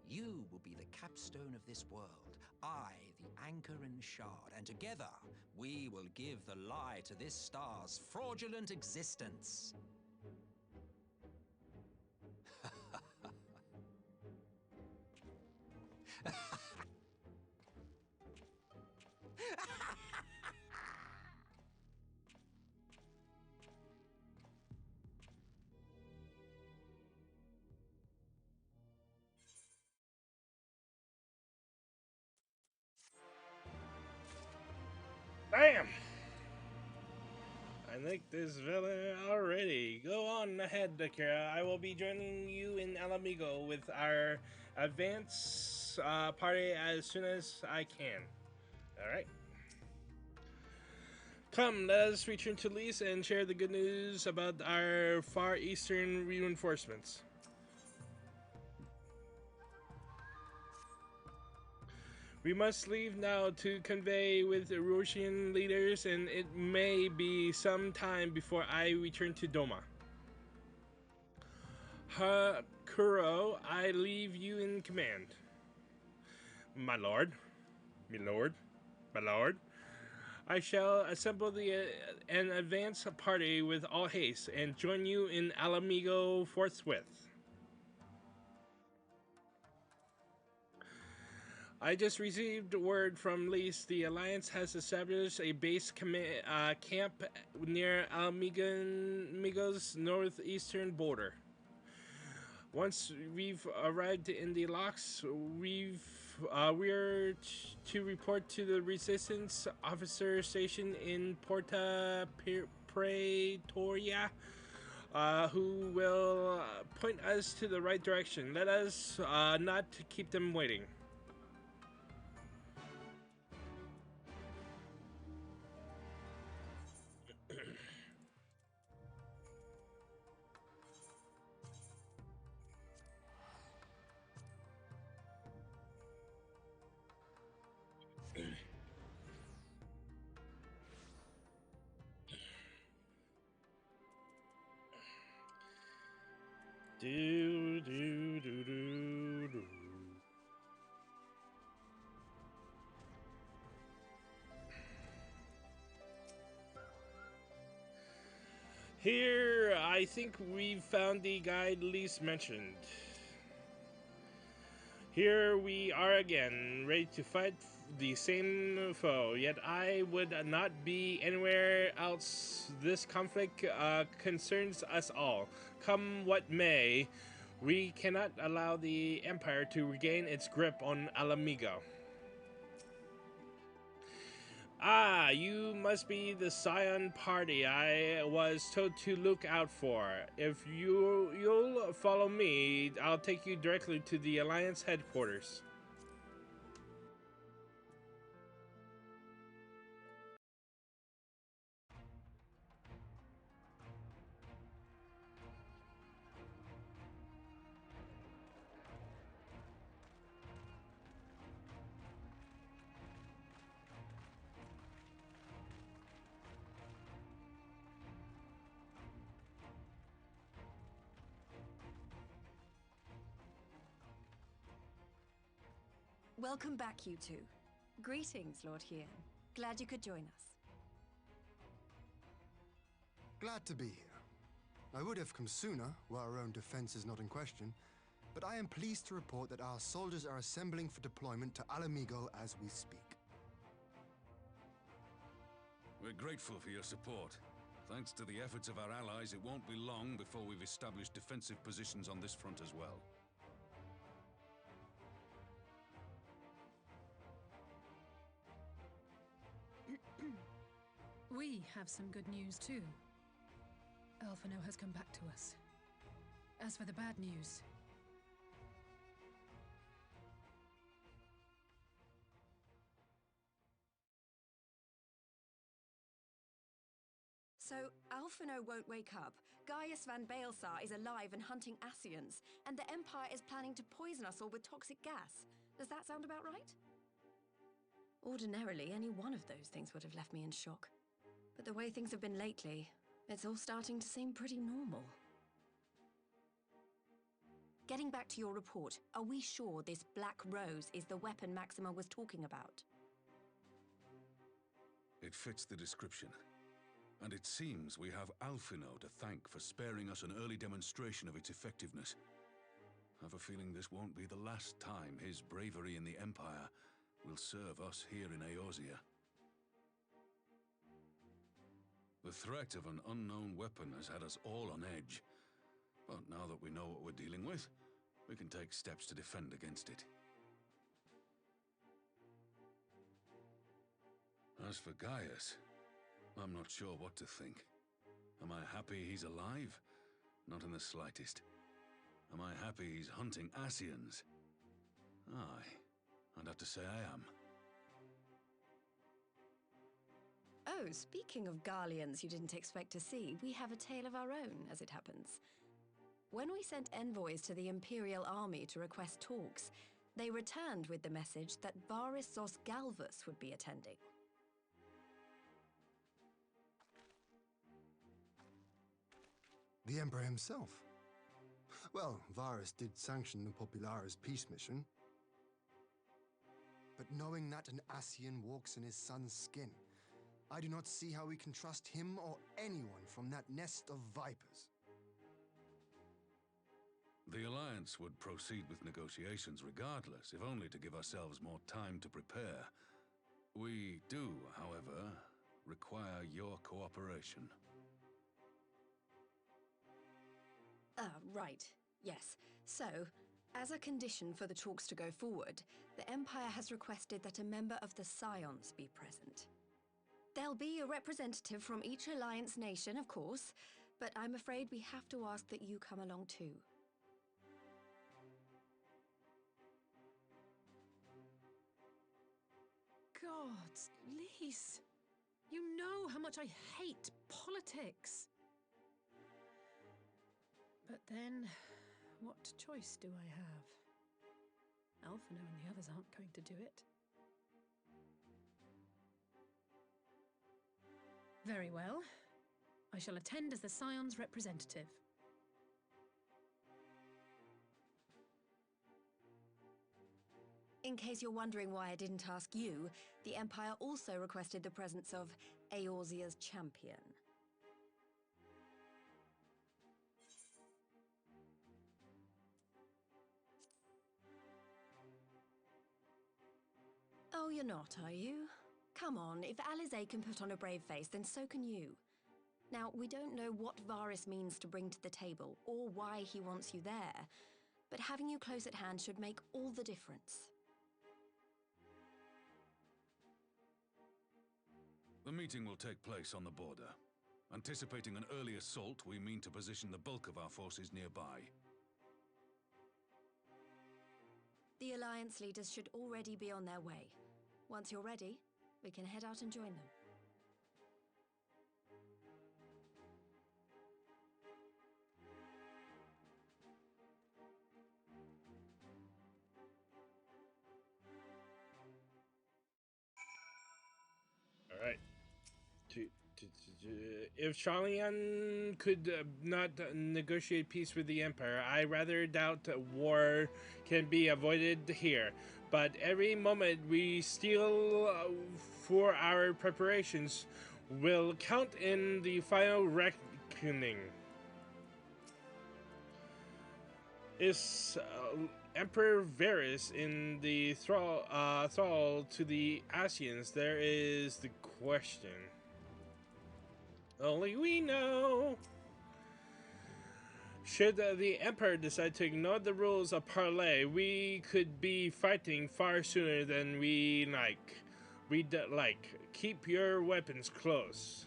You will be the capstone of this world, I the anchor and shard, and together we will give the lie to this star's fraudulent existence. Bam! I like this villain already. Go on ahead, Akira. I will be joining you in Alamigo with our advance party as soon as I can. Alright. Come, let us return to Lys and share the good news about our Far Eastern reinforcements. We must leave now to convey with Roshian leaders, and it may be some time before I return to Doma. Kuro, I leave you in command. My lord, my lord, my lord. I shall assemble an advance party with all haste and join you in Alamigo forthwith. I just received word from Lys. The Alliance has established a base camp near Alamigo's northeastern border. Once we've arrived in the locks, we're to report to the Resistance officer station in Porta Praetoria, who will point us to the right direction. Let us not keep them waiting. Do, do, do, do, do. Here, I think we've found the guide least mentioned. Here we are again, ready to fight the same foe, yet I would not be anywhere else. This conflict concerns us all. Come what may, we cannot allow the Empire to regain its grip on Alamigo. Ah, you must be the Scion party I was told to look out for. If you'll follow me, I'll take you directly to the Alliance headquarters. Welcome back, you two. Greetings, Lord Hien. Glad you could join us. Glad to be here. I would have come sooner, were our own defense is not in question, but I am pleased to report that our soldiers are assembling for deployment to Alamigo as we speak. We're grateful for your support. Thanks to the efforts of our allies, it won't be long before we've established defensive positions on this front as well. We have some good news too. Alphino has come back to us. As for the bad news, so, Alphino won't wake up. Gaius van Baelsar is alive and hunting Ascians, and the Empire is planning to poison us all with toxic gas. Does that sound about right? Ordinarily, any one of those things would have left me in shock. But the way things have been lately, it's all starting to seem pretty normal. Getting back to your report, are we sure this Black Rose is the weapon Maxima was talking about? It fits the description. And it seems we have Alphino to thank for sparing us an early demonstration of its effectiveness. I have a feeling this won't be the last time his bravery in the Empire will serve us here in Eorzea. The threat of an unknown weapon has had us all on edge. But now that we know what we're dealing with, we can take steps to defend against it. As for Gaius, I'm not sure what to think. Am I happy he's alive? Not in the slightest. Am I happy he's hunting Ascians? Aye, I'd have to say I am. Oh, speaking of Garleans you didn't expect to see, we have a tale of our own, as it happens. When we sent envoys to the Imperial Army to request talks, they returned with the message that Varys Zos Galvus would be attending. The Emperor himself. Well, Varys did sanction the Popularis peace mission. But knowing that an Ascian walks in his son's skin, I do not see how we can trust him or anyone from that nest of vipers. The Alliance would proceed with negotiations regardless, if only to give ourselves more time to prepare. We do, however, require your cooperation. Right. Yes. So, as a condition for the talks to go forward, the Empire has requested that a member of the Scions be present. There'll be a representative from each Alliance nation, of course, but I'm afraid we have to ask that you come along too. gods, Lise, you know how much I hate politics. But then, what choice do I have? Alphino and the others aren't going to do it. Very well. I shall attend as the Scion's representative. in case you're wondering why I didn't ask you, the Empire also requested the presence of Eorzea's champion. Oh, you're not, are you? Come on, if Alizé can put on a brave face, then so can you. Now, we don't know what Varys means to bring to the table, or why he wants you there, but having you close at hand should make all the difference. The meeting will take place on the border. Anticipating an early assault, we mean to position the bulk of our forces nearby. The Alliance leaders should already be on their way. Once you're ready, we can head out and join them. All right. If Shalian could not negotiate peace with the Empire, I rather doubt war can be avoided here. But every moment we steal for our preparations will count in the final reckoning. Is Emperor Varys in the thrall to the Asians? There is the question. Only we know. Should the Emperor decide to ignore the rules of parley, we could be fighting far sooner than we like. Keep your weapons close.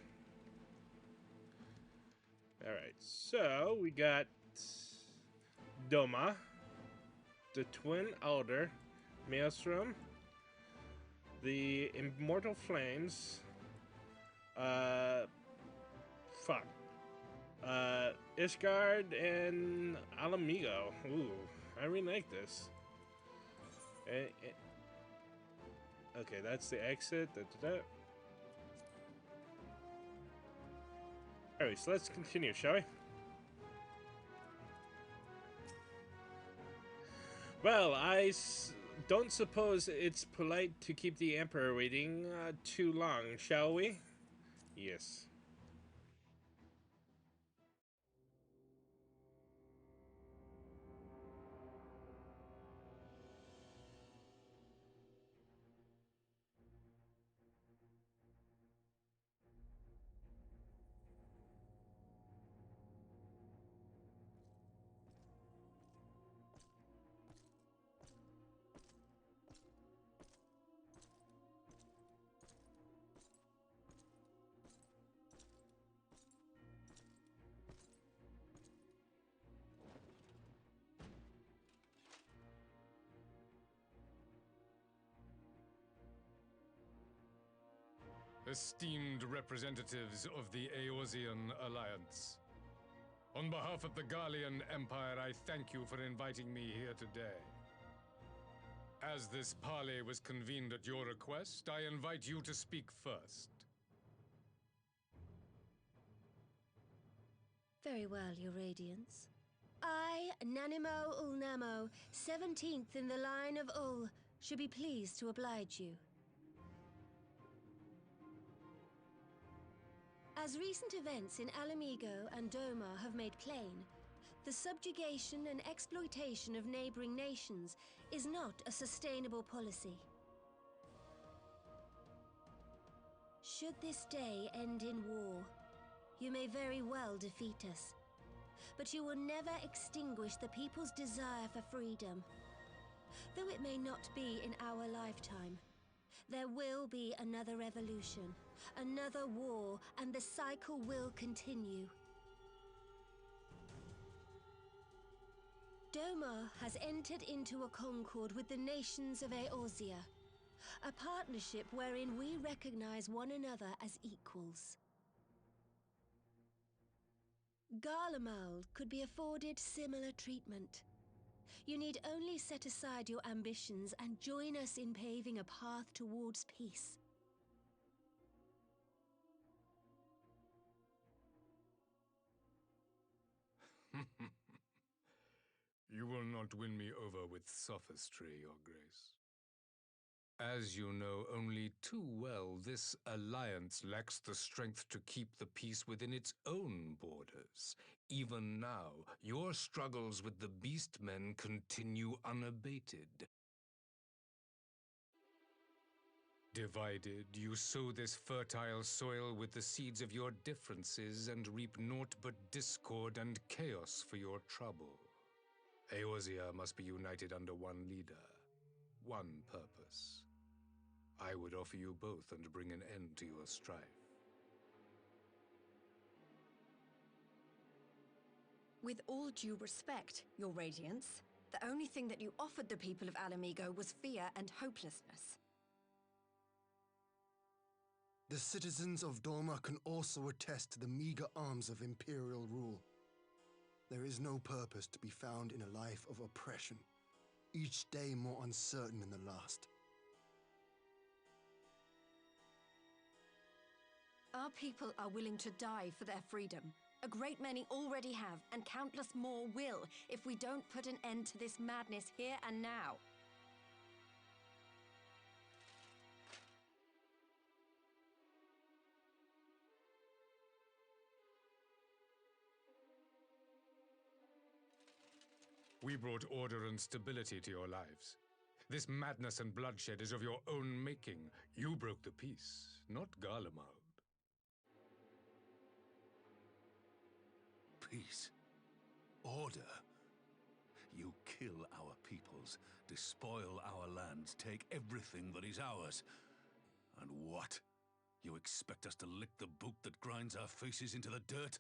Alright, so we got Doma, the Twin Elder, Maelstrom, the Immortal Flames, Ishgard and Alamigo. Ooh, I really like this. Okay, that's the exit. Alright, so let's continue, shall we? Well, don't suppose it's polite to keep the Emperor waiting too long, shall we? Yes. Esteemed representatives of the Eorzean Alliance, on behalf of the Garlean Empire, I thank you for inviting me here today. As this parley was convened at your request, I invite you to speak first. Very well, Your Radiance. I, Nanimo Ulnamo, 17th in the line of Ul, should be pleased to oblige you. As recent events in Alamigo and Doma have made plain, the subjugation and exploitation of neighboring nations is not a sustainable policy. Should this day end in war, you may very well defeat us, but you will never extinguish the people's desire for freedom. Though it may not be in our lifetime, there will be another revolution, another war, and the cycle will continue. Doma has entered into a concord with the nations of Eorzea, a partnership wherein we recognize one another as equals. Garlemald could be afforded similar treatment. You need only set aside your ambitions and join us in paving a path towards peace. You will not win me over with sophistry, Your Grace. As you know only too well, this alliance lacks the strength to keep the peace within its own borders. Even now, your struggles with the Beastmen continue unabated. Divided, you sow this fertile soil with the seeds of your differences and reap naught but discord and chaos for your trouble. Eorzea must be united under one leader, one purpose. I would offer you both and bring an end to your strife. With all due respect, Your Radiance, the only thing that you offered the people of Alamigo was fear and hopelessness. The citizens of Dorma can also attest to the meager arms of Imperial rule. There is no purpose to be found in a life of oppression, each day more uncertain than the last. Our people are willing to die for their freedom. A great many already have, and countless more will, if we don't put an end to this madness here and now. We brought order and stability to your lives. This madness and bloodshed is of your own making. You broke the peace, not Garlemald. Peace. Order. You kill our peoples, despoil our lands, take everything that is ours. And what? You expect us to lick the boot that grinds our faces into the dirt?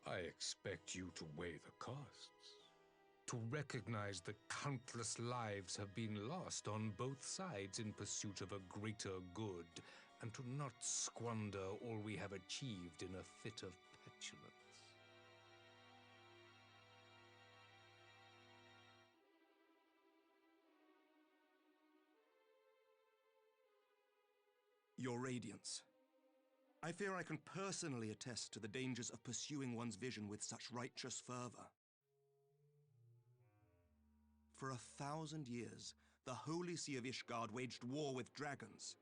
I expect you to weigh the costs. To recognize that countless lives have been lost on both sides in pursuit of a greater good, and to not squander all we have achieved in a fit of petulance. Your Radiance. I fear I can personally attest to the dangers of pursuing one's vision with such righteous fervor. For 1,000 years, the Holy See of Ishgard waged war with dragons.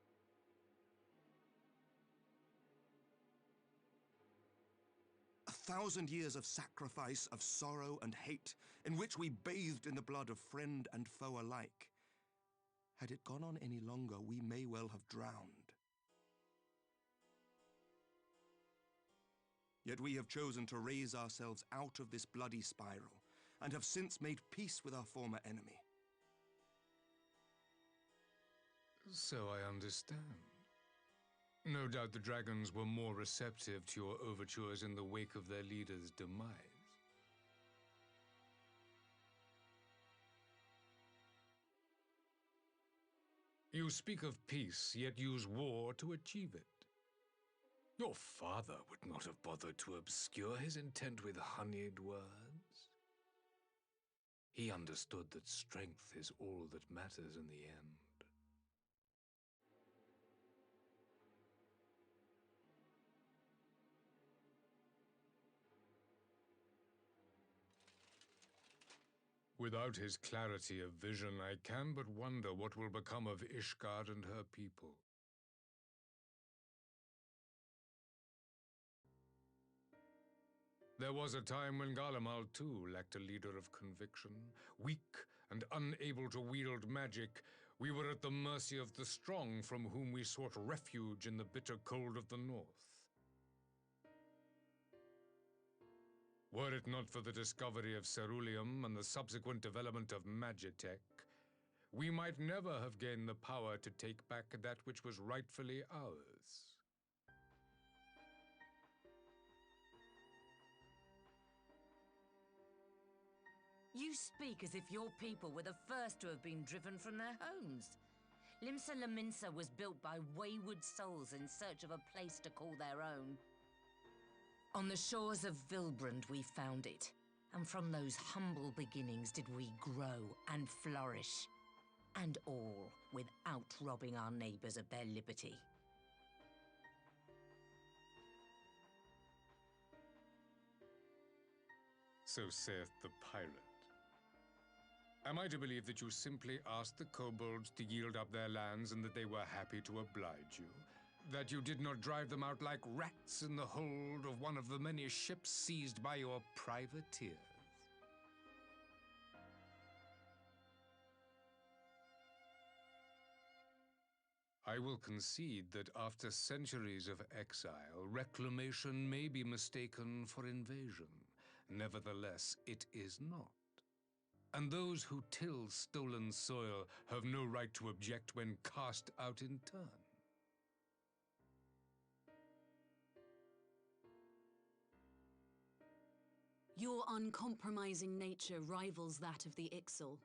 A 1,000 years of sacrifice, of sorrow and hate, in which we bathed in the blood of friend and foe alike. Had it gone on any longer, we may well have drowned. Yet we have chosen to raise ourselves out of this bloody spiral, and have since made peace with our former enemy. So I understand. No doubt the dragons were more receptive to your overtures in the wake of their leader's demise. You speak of peace, yet use war to achieve it. Your father would not have bothered to obscure his intent with honeyed words. He understood that strength is all that matters in the end. Without his clarity of vision, I can but wonder what will become of Ishgard and her people. There was a time when Garlemald too lacked a leader of conviction. Weak and unable to wield magic, we were at the mercy of the strong from whom we sought refuge in the bitter cold of the north. Were it not for the discovery of ceruleum and the subsequent development of magitech, we might never have gained the power to take back that which was rightfully ours. You speak as if your people were the first to have been driven from their homes. Limsa Lominsa was built by wayward souls in search of a place to call their own. On the shores of Vilbrand we found it, and from those humble beginnings did we grow and flourish. And all without robbing our neighbors of their liberty. So saith the pirate. Am I to believe that you simply asked the kobolds to yield up their lands and that they were happy to oblige you? That you did not drive them out like rats in the hold of one of the many ships seized by your privateers? I will concede that after centuries of exile, reclamation may be mistaken for invasion. Nevertheless, it is not. And those who till stolen soil have no right to object when cast out in turn. Your uncompromising nature rivals that of the Ixal.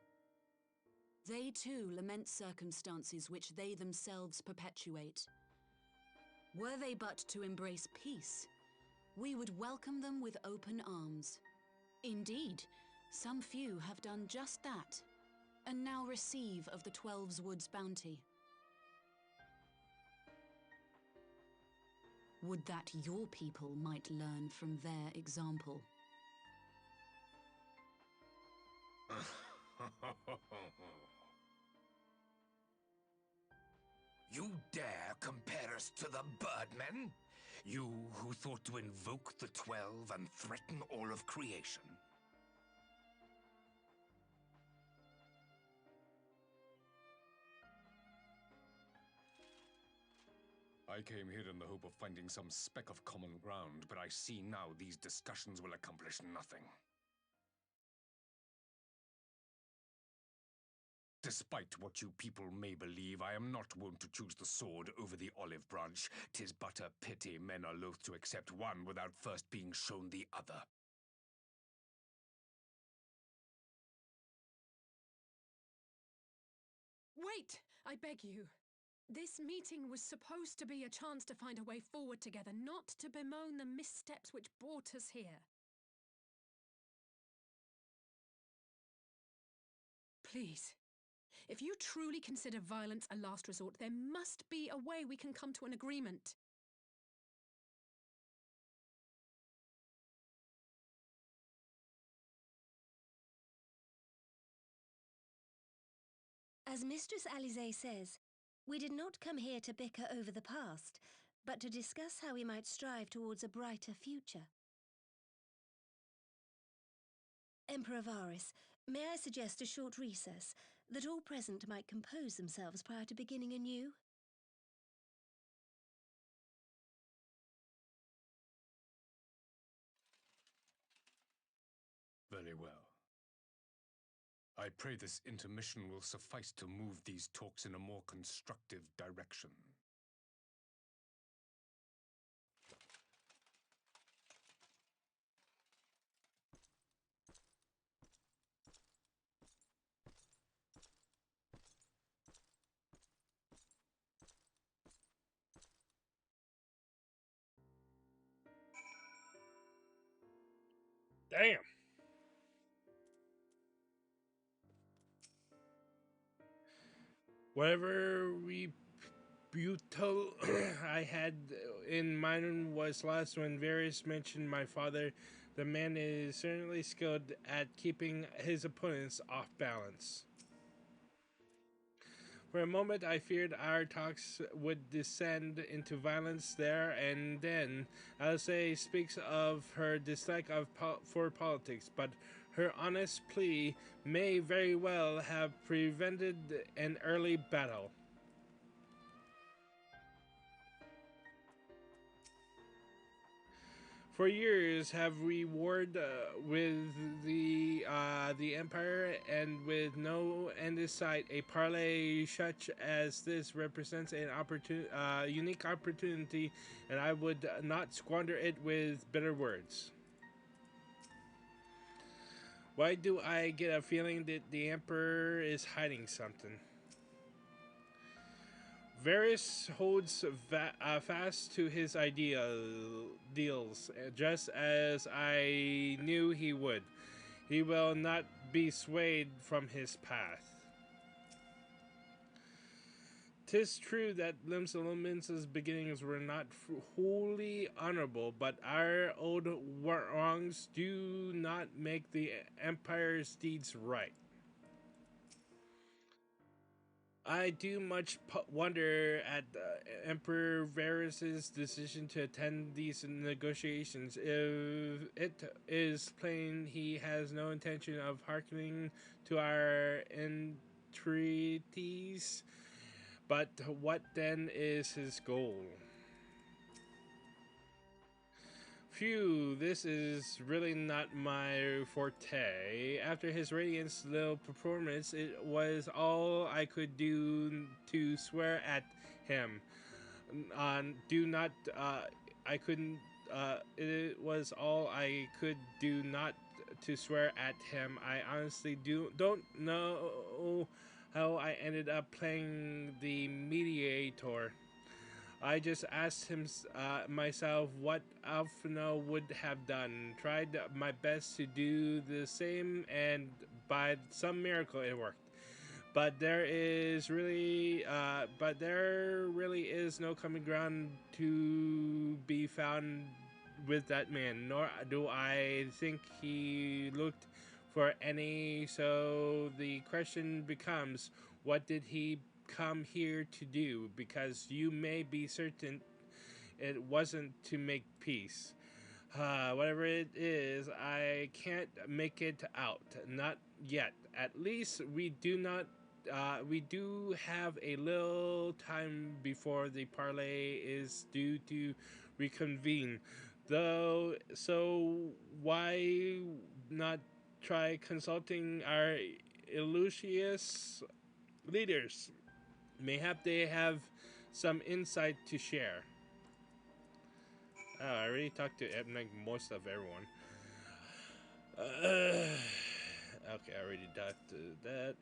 They too lament circumstances which they themselves perpetuate. Were they but to embrace peace, we would welcome them with open arms. Indeed, some few have done just that, and now receive of the 12's Wood's bounty. Would that your people might learn from their example. You dare compare us to the Birdmen? You who thought to invoke the 12 and threaten all of creation? I came here in the hope of finding some speck of common ground, but I see now these discussions will accomplish nothing. Despite what you people may believe, I am not wont to choose the sword over the olive branch. 'Tis but a pity men are loath to accept one without first being shown the other. Wait, I beg you. This meeting was supposed to be a chance to find a way forward together, not to bemoan the missteps which brought us here. Please, if you truly consider violence a last resort, there must be a way we can come to an agreement. As Mistress Alize says, we did not come here to bicker over the past, but to discuss how we might strive towards a brighter future. Emperor Varys, may I suggest a short recess, that all present might compose themselves prior to beginning anew? Very well. I pray this intermission will suffice to move these talks in a more constructive direction. Damn. Whatever rebuttal I had in mind was lost when Varys mentioned my father. The man is certainly skilled at keeping his opponents off balance. For a moment, I feared our talks would descend into violence there, and then Alice speaks of her dislike for politics, but her honest plea may very well have prevented an early battle. For years have we warred with the Empire, and with no end in sight, a parley such as this represents an unique opportunity, and I would not squander it with bitter words. Why do I get a feeling that the Emperor is hiding something? Varys holds fast to his ideals, just as I knew he would. He will not be swayed from his path. 'Tis true that Limsa's beginnings were not wholly honorable, but our old wrongs do not make the Empire's deeds right. I do much wonder at Emperor Varus's decision to attend these negotiations. If it is plain he has no intention of hearkening to our entreaties, but what then is his goal? Phew, this is really not my forte. After his Radiant's little performance, it was all I could do to swear at him. I couldn't, it was all I could do not to swear at him. I honestly don't know how I ended up playing the mediator. I just asked him myself what Alphino would have done. Tried my best to do the same, and by some miracle it worked. But there really is no common ground to be found with that man. Nor do I think he looked for any. So the question becomes, what did he come here to do? Because you may be certain it wasn't to make peace. Whatever it is, I can't make it out. Not yet. At least we do have a little time before the parley is due to reconvene. Though, so why not try consulting our illustrious leaders? Mayhap they have some insight to share. Oh, I already talked to like most of everyone. Okay, I already talked to that.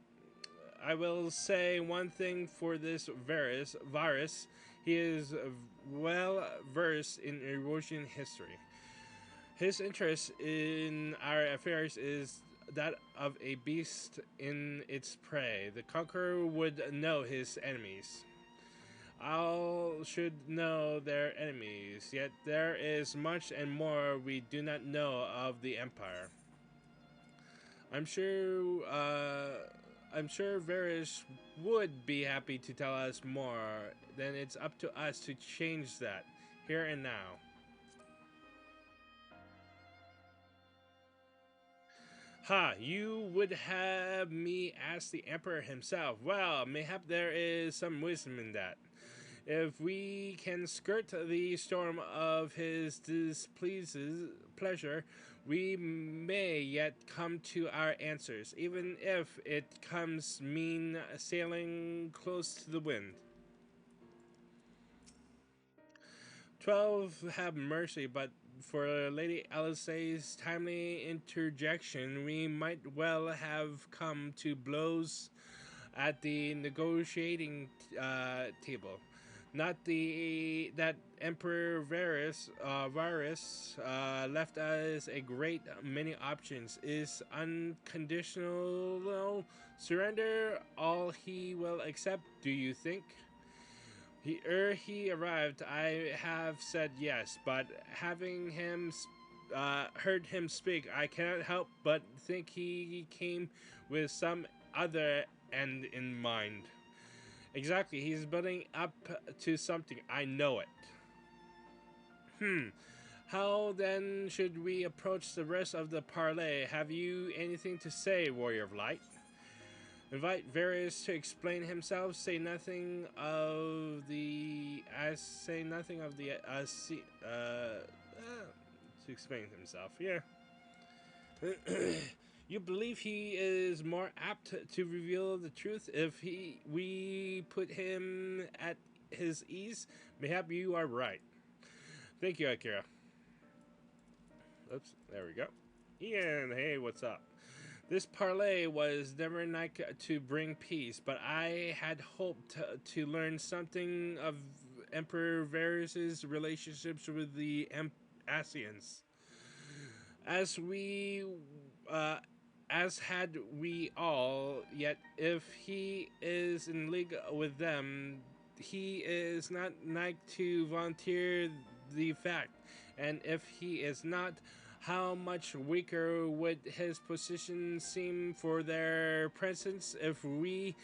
I will say one thing for this Varus. He is well versed in Erosion history. His interest in our affairs is that of a beast in its prey. The conqueror would know his enemies. All should know their enemies, yet there is much and more we do not know of the Empire. I'm sure Varys would be happy to tell us more. Then it's up to us to change that, here and now. Ha, you would have me ask the Emperor himself. Well, mayhap there is some wisdom in that. If we can skirt the storm of his displeasure, we may yet come to our answers, even if it comes mean sailing close to the wind. 12 have mercy, but for Lady Alisaie's timely interjection, we might well have come to blows at the negotiating table. Not that Emperor Varus left us a great many options. Is unconditional surrender all he will accept, do you think? He arrived, I have said yes, but having him heard him speak, I cannot help but think he came with some other end in mind. Exactly, he's building up to something. I know it. How then should we approach the rest of the parley? Have you anything to say, Warrior of Light? Invite Varys to explain himself. Say nothing of the to explain himself. Yeah. You believe he is more apt to reveal the truth if we put him at his ease? Mayhap you are right. Thank you, Akira. Oops, there we go. Ian, hey, what's up? This parley was never like to bring peace, but I had hoped to learn something of Emperor Varys's relationships with the Asians. As had we all, yet if he is in league with them, he is not like to volunteer the fact, and if he is not, how much weaker would his position seem for their presence if we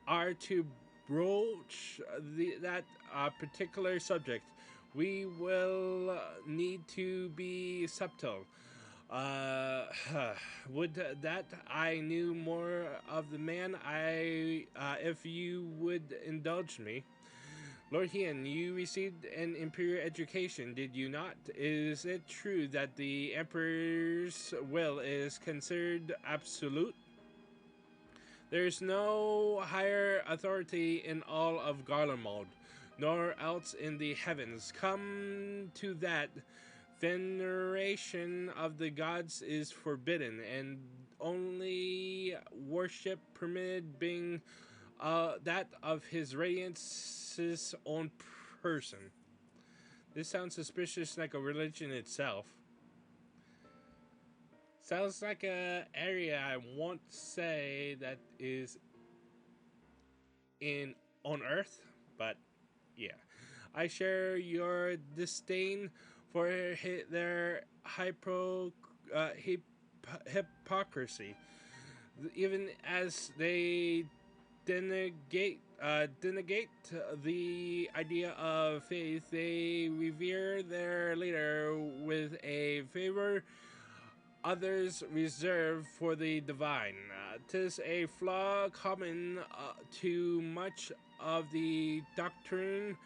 are to broach that particular subject? We will need to be subtle. Uh, would that I knew more of the man, if you would indulge me. Lord Hien, you received an imperial education, did you not? Is it true that the Emperor's will is considered absolute? There is no higher authority in all of Garlemald, nor else in the heavens. Come to that, veneration of the gods is forbidden, and only worship permitted being that of his radiance's own person. This sounds suspicious like a religion itself. Sounds like a area I won't say that is in on Earth, but yeah. I share your disdain for their hypocrisy, even as they denegate the idea of faith. They revere their leader with a favor others reserve for the divine. 'Tis a flaw common to much of the doctrine.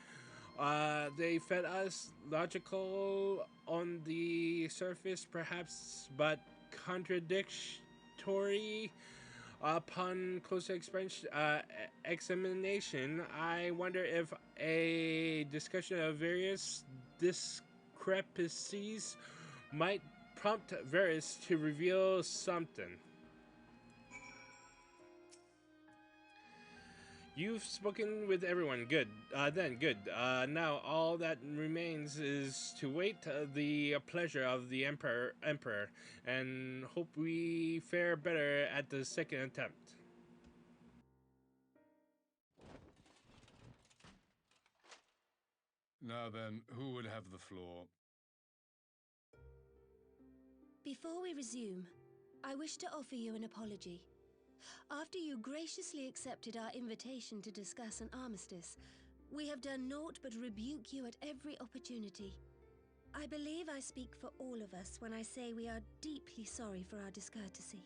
They fed us logical on the surface, perhaps, but contradictory upon closer examination. I wonder if a discussion of various discrepancies might prompt Varys to reveal something. You've spoken with everyone. Good. Good. Now all that remains is to wait the pleasure of the Emperor, and hope we fare better at the second attempt. Now then, who would have the floor? Before we resume, I wish to offer you an apology. After you graciously accepted our invitation to discuss an armistice, we have done naught but rebuke you at every opportunity. I believe I speak for all of us when I say we are deeply sorry for our discourtesy.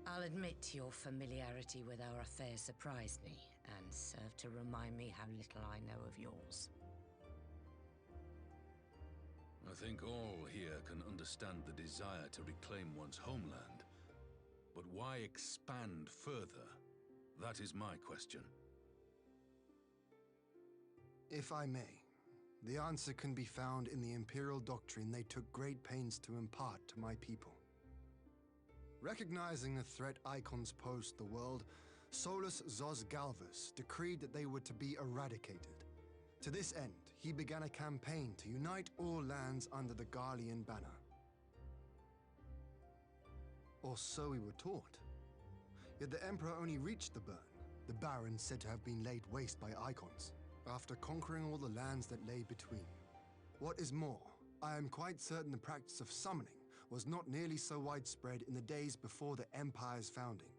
I'll admit your familiarity with our affairs surprised me, and served to remind me how little I know of yours. I think all here can understand the desire to reclaim one's homeland. But why expand further? That is my question. If I may, the answer can be found in the Imperial doctrine they took great pains to impart to my people. Recognizing the threat icons posed the world, Solus Zos Galvus decreed that they were to be eradicated. To this end, he began a campaign to unite all lands under the Garlean banner. Or so we were taught. Yet the Emperor only reached the burn, the Baron said to have been laid waste by icons, after conquering all the lands that lay between. What is more, I am quite certain the practice of summoning was not nearly so widespread in the days before the Empire's founding.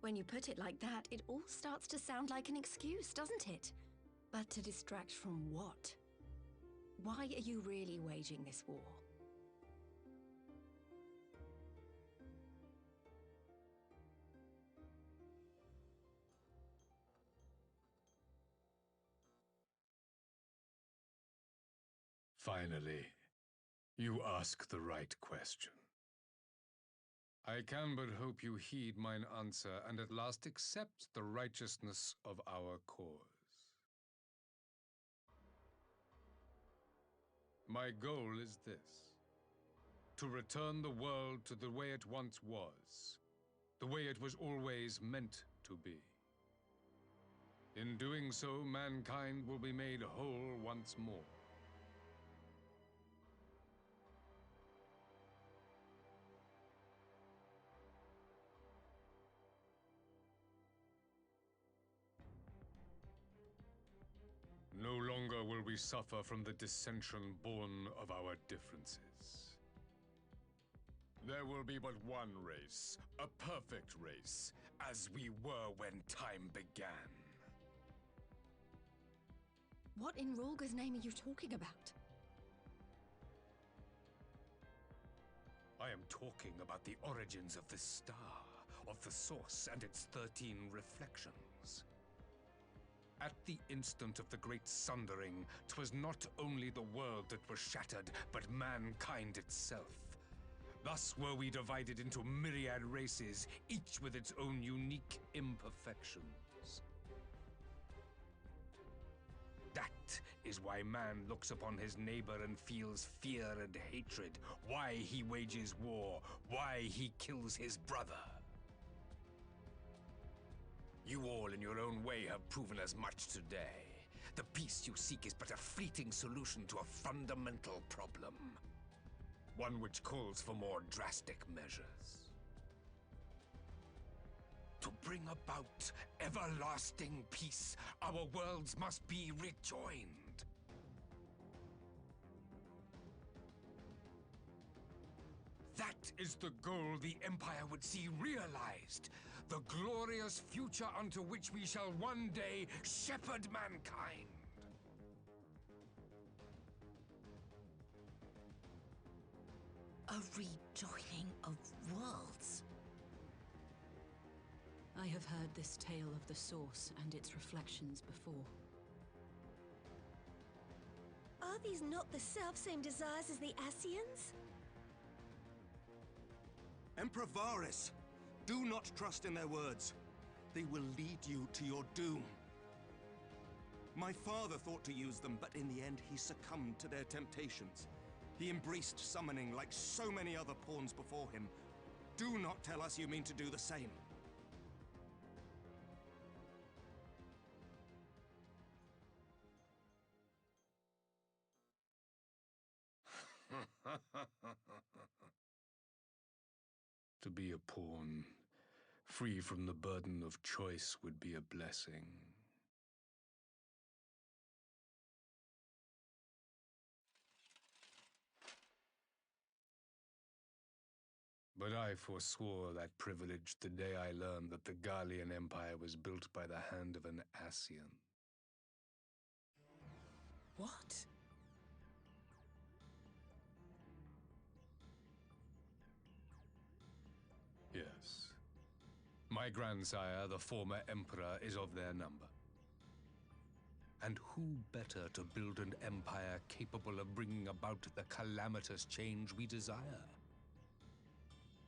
When you put it like that, it all starts to sound like an excuse, doesn't it? But to distract from what? Why are you really waging this war? Finally, you ask the right question. I can but hope you heed mine answer and at last accept the righteousness of our cause. My goal is this: to return the world to the way it once was, the way it was always meant to be. In doing so, mankind will be made whole once more. we suffer from the dissension born of our differences. There will be but one race, a perfect race, as we were when time began. What in Rolga's name are you talking about? I am talking about the origins of the star, of the source and its 13 reflections. At the instant of the great sundering, 'twas not only the world that was shattered, but mankind itself. Thus were we divided into myriad races, each with its own unique imperfections. That is why man looks upon his neighbor and feels fear and hatred, why he wages war, why he kills his brother. You all in your own way have proven as much today. The peace you seek is but a fleeting solution to a fundamental problem. One which calls for more drastic measures. To bring about everlasting peace, our worlds must be rejoined. That is the goal the Empire would see realized. The glorious future unto which we shall one day shepherd mankind. A rejoining of worlds. I have heard this tale of the Source and its reflections before. Are these not the self-same desires as the Ascians? Emperor Varys, do not trust in their words. They will lead you to your doom. My father thought to use them, but in the end he succumbed to their temptations. He embraced summoning like so many other pawns before him. Do not tell us you mean to do the same. To be a pawn, free from the burden of choice, would be a blessing. But I forswore that privilege the day I learned that the Garlean Empire was built by the hand of an Ascian. What? Yes. My grandsire, the former Emperor, is of their number. And who better to build an empire capable of bringing about the calamitous change we desire?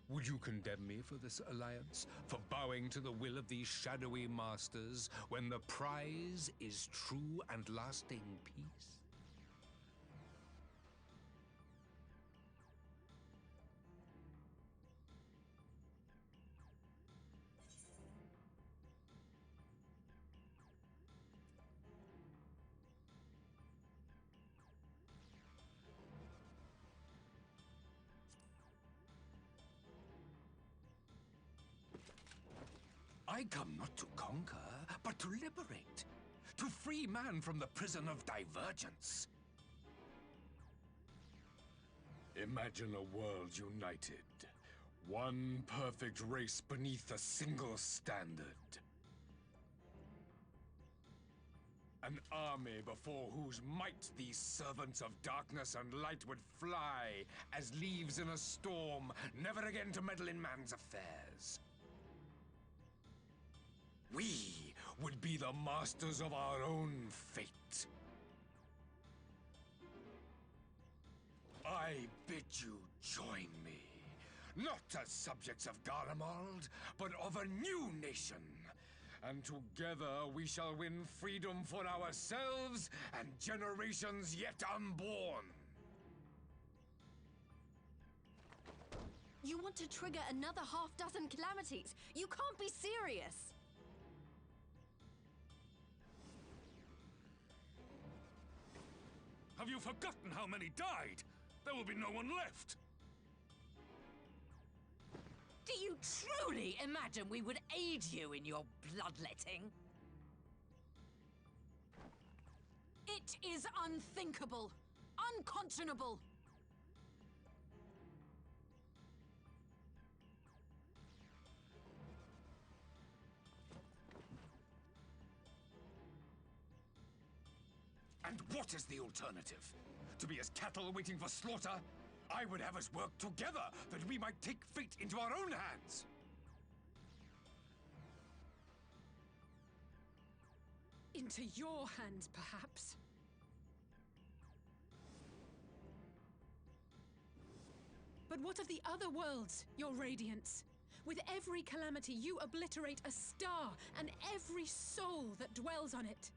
Would you condemn me for this alliance? For bowing to the will of these shadowy masters, when the prize is true and lasting peace? I come not to conquer, but to liberate. To free man from the prison of divergence. Imagine a world united. One perfect race beneath a single standard. An army before whose might these servants of darkness and light would fly as leaves in a storm, never again to meddle in man's affairs. We would be the masters of our own fate. I bid you join me, not as subjects of Garlemald, but of a new nation. And together we shall win freedom for ourselves and generations yet unborn. You want to trigger another half-dozen calamities? You can't be serious! Have you forgotten how many died? There will be no one left! Do you truly imagine we would aid you in your bloodletting? It is unthinkable, unconscionable. And what is the alternative? To be as cattle waiting for slaughter? I would have us work together, that we might take fate into our own hands! Into your hands, perhaps. But what of the other worlds, your radiance? With every calamity, you obliterate a star and every soul that dwells on it.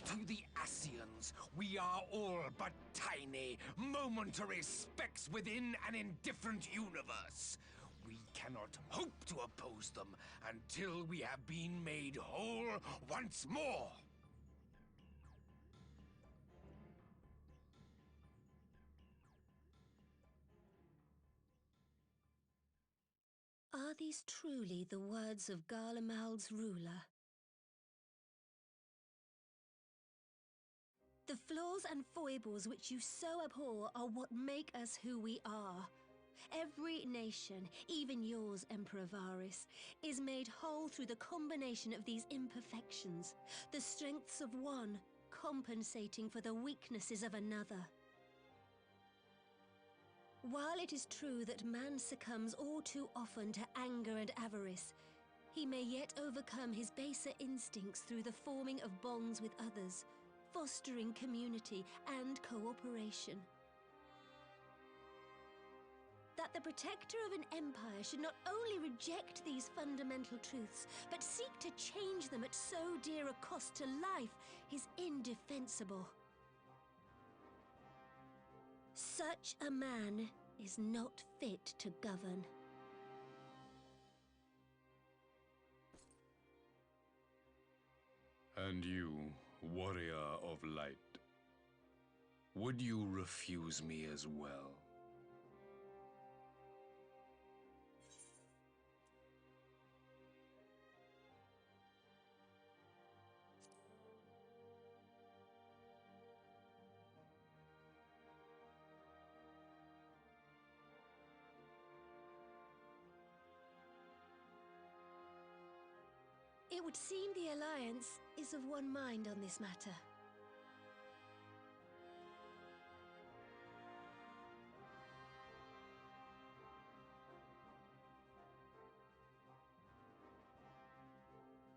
To the Ascians, we are all but tiny, momentary specks within an indifferent universe. We cannot hope to oppose them until we have been made whole once more. Are these truly the words of Garlemald's ruler? The flaws and foibles which you so abhor are what make us who we are. Every nation, even yours, Emperor Varys, is made whole through the combination of these imperfections, the strengths of one compensating for the weaknesses of another. While it is true that man succumbs all too often to anger and avarice, he may yet overcome his baser instincts through the forming of bonds with others, fostering community and cooperation. That the protector of an empire should not only reject these fundamental truths, but seek to change them at so dear a cost to life is indefensible. Such a man is not fit to govern. And you, warrior of light, would you refuse me as well? It would seem the Alliance is of one mind on this matter.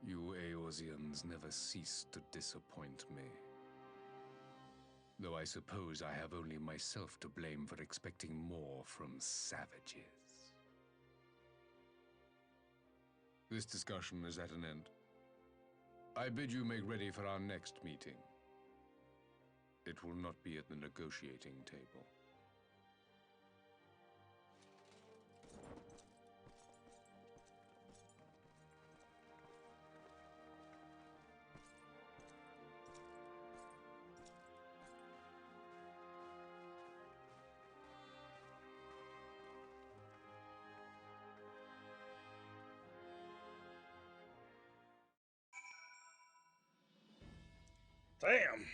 You Eorzeans never cease to disappoint me. Though I suppose I have only myself to blame for expecting more from savages. This discussion is at an end. I bid you make ready for our next meeting. It will not be at the negotiating table. Damn.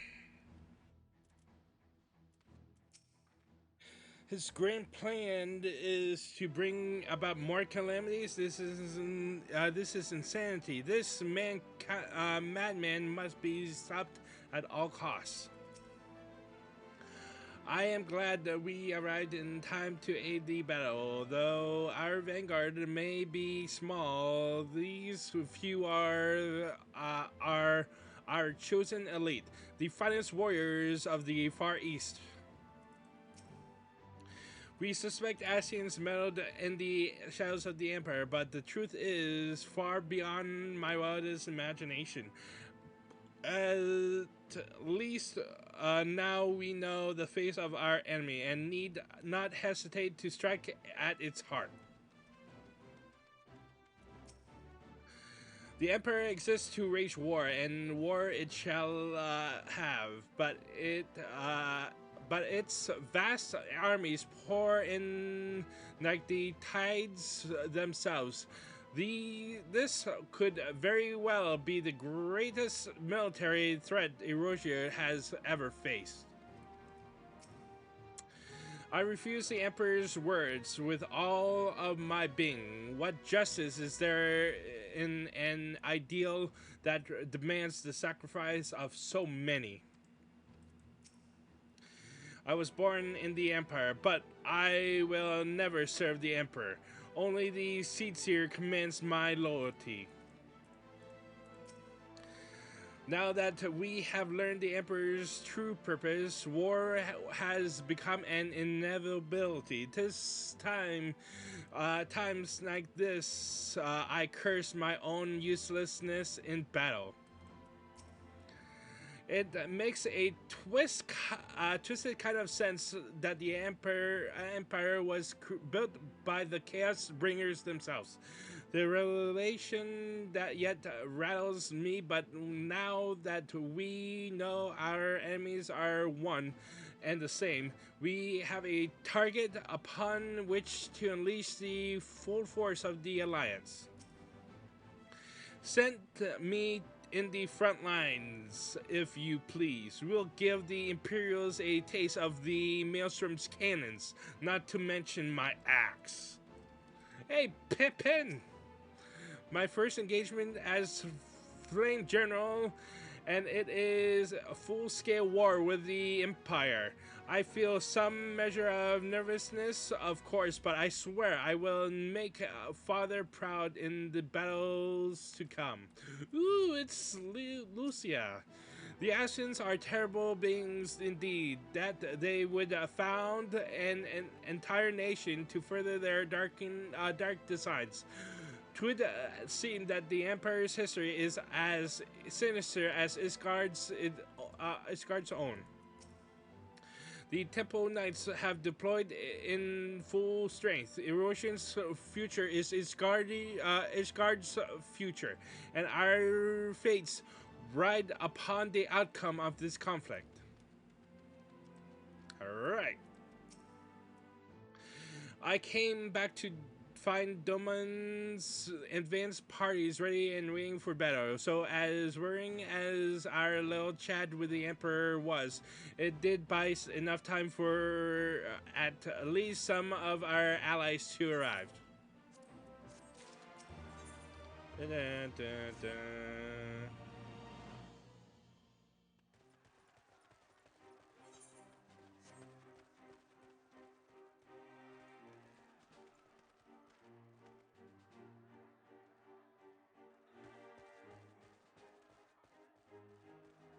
His grand plan is to bring about more calamities. This is insanity. This madman must be stopped at all costs. I am glad that we arrived in time to aid the battle. Though our vanguard may be small, these few are our chosen elite, the finest warriors of the Far East. We suspect Ascians meddled in the shadows of the Empire, but the truth is far beyond my wildest imagination. At least now we know the face of our enemy and need not hesitate to strike at its heart. The Emperor exists to wage war, and war it shall have. But its vast armies pour in like the tides themselves. This could very well be the greatest military threat Erosia has ever faced. I refuse the Emperor's words with all of my being. What justice is there in an ideal that demands the sacrifice of so many? I was born in the Empire, but I will never serve the Emperor. Only the Seedseer commands my loyalty. Now that we have learned the Emperor's true purpose, war has become an inevitability. This time, times like this, I curse my own uselessness in battle. It makes a twisted kind of sense that the Empire was built by the Chaos Bringers themselves. The revelation that yet rattles me, but now that we know our enemies are one and the same, we have a target upon which to unleash the full force of the Alliance. Send me in the front lines, if you please. We'll give the Imperials a taste of the Maelstrom's cannons, not to mention my axe. Hey, Pippin! My first engagement as Flame General, and it is a full-scale war with the Empire. I feel some measure of nervousness, of course, but I swear I will make Father proud in the battles to come. Ooh, it's Lucia. The Ascians are terrible beings indeed, that they would found an entire nation to further their dark designs. 'Twould seem that the Empire's history is as sinister as Isgard's own. The Temple Knights have deployed in full strength. Erosian's future is Isgard's future, and our fates ride upon the outcome of this conflict. Alright. I came back to find Doman's advanced parties ready and waiting for battle. So as worrying as our little chat with the Emperor was, it did buy enough time for at least some of our allies to arrive. Dun, dun, dun, dun.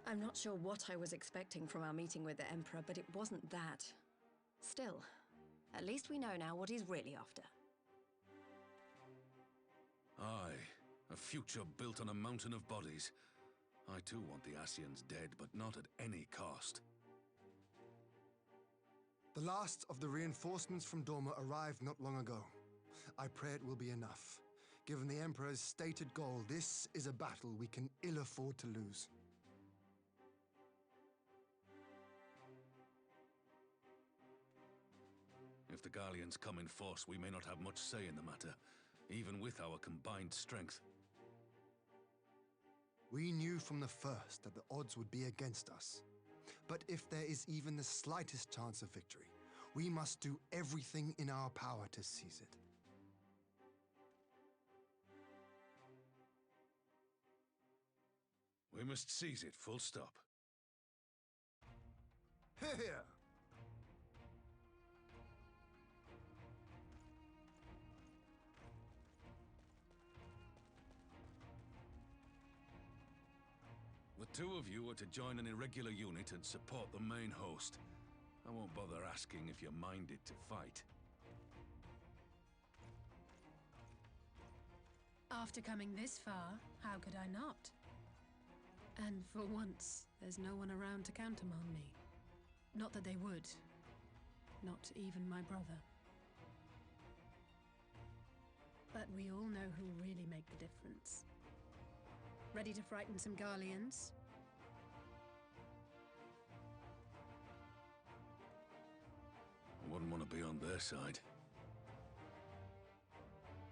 I'm not sure what I was expecting from our meeting with the Emperor, but it wasn't that. Still, at least we know now what he's really after. Aye, a future built on a mountain of bodies. I too want the Ascians dead, but not at any cost. The last of the reinforcements from Dorma arrived not long ago. I pray it will be enough. Given the Emperor's stated goal, this is a battle we can ill afford to lose. If the Gallians come in force, we may not have much say in the matter, even with our combined strength. We knew from the first that the odds would be against us. But if there is even the slightest chance of victory, we must do everything in our power to seize it. We must seize it, full stop. Here! The two of you are to join an irregular unit and support the main host. I won't bother asking if you're minded to fight. After coming this far, how could I not? And for once, there's no one around to countermand me. Not that they would. Not even my brother. But we all know who'll really make the difference. Ready to frighten some Garleans? I wouldn't want to be on their side.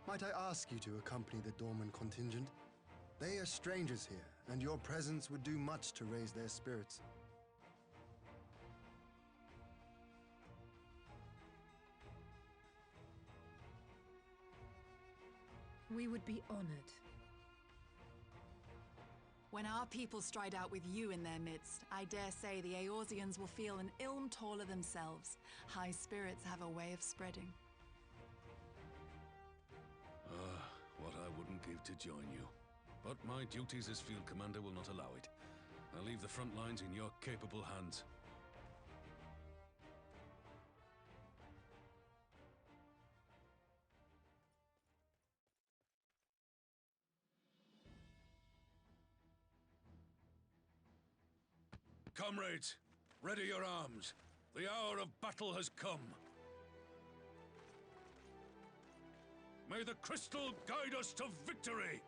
Might I ask you to accompany the Dorman contingent? They are strangers here, and your presence would do much to raise their spirits. We would be honored. When our people stride out with you in their midst, I dare say the Eorzeans will feel an ilm taller themselves. High spirits have a way of spreading. What I wouldn't give to join you. But my duties as field commander will not allow it. I'll leave the front lines in your capable hands. Comrades, ready your arms. The hour of battle has come. May the crystal guide us to victory!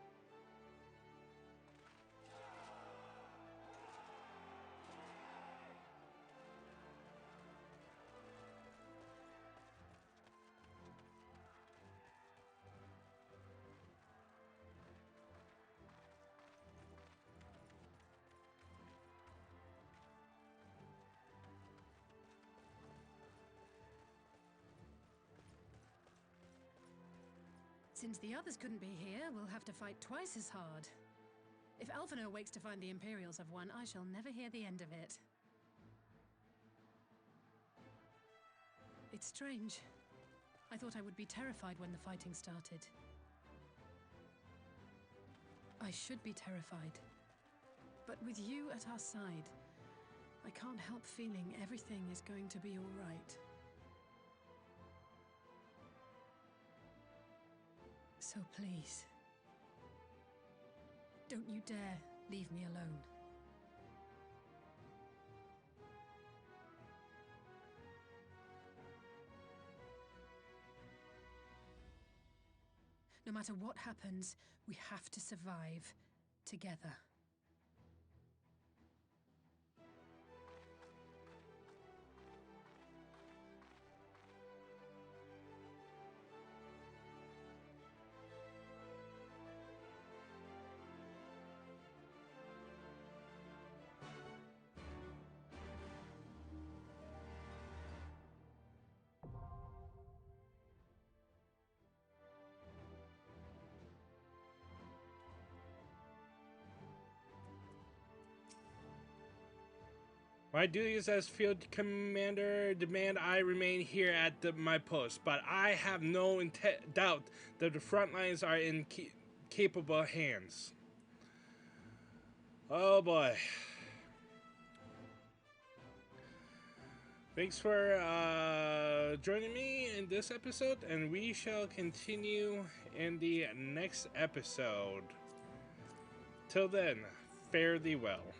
Since the others couldn't be here, we'll have to fight twice as hard. If Alphinaud wakes to find the Imperials have won, I shall never hear the end of it. It's strange. I thought I would be terrified when the fighting started. I should be terrified. But with you at our side, I can't help feeling everything is going to be all right. So please, don't you dare leave me alone. No matter what happens, we have to survive together. My duties as field commander demand I remain here at my post, but I have no doubt that the front lines are in capable hands. Oh boy. Thanks for joining me in this episode, and we shall continue in the next episode. Till then, fare thee well.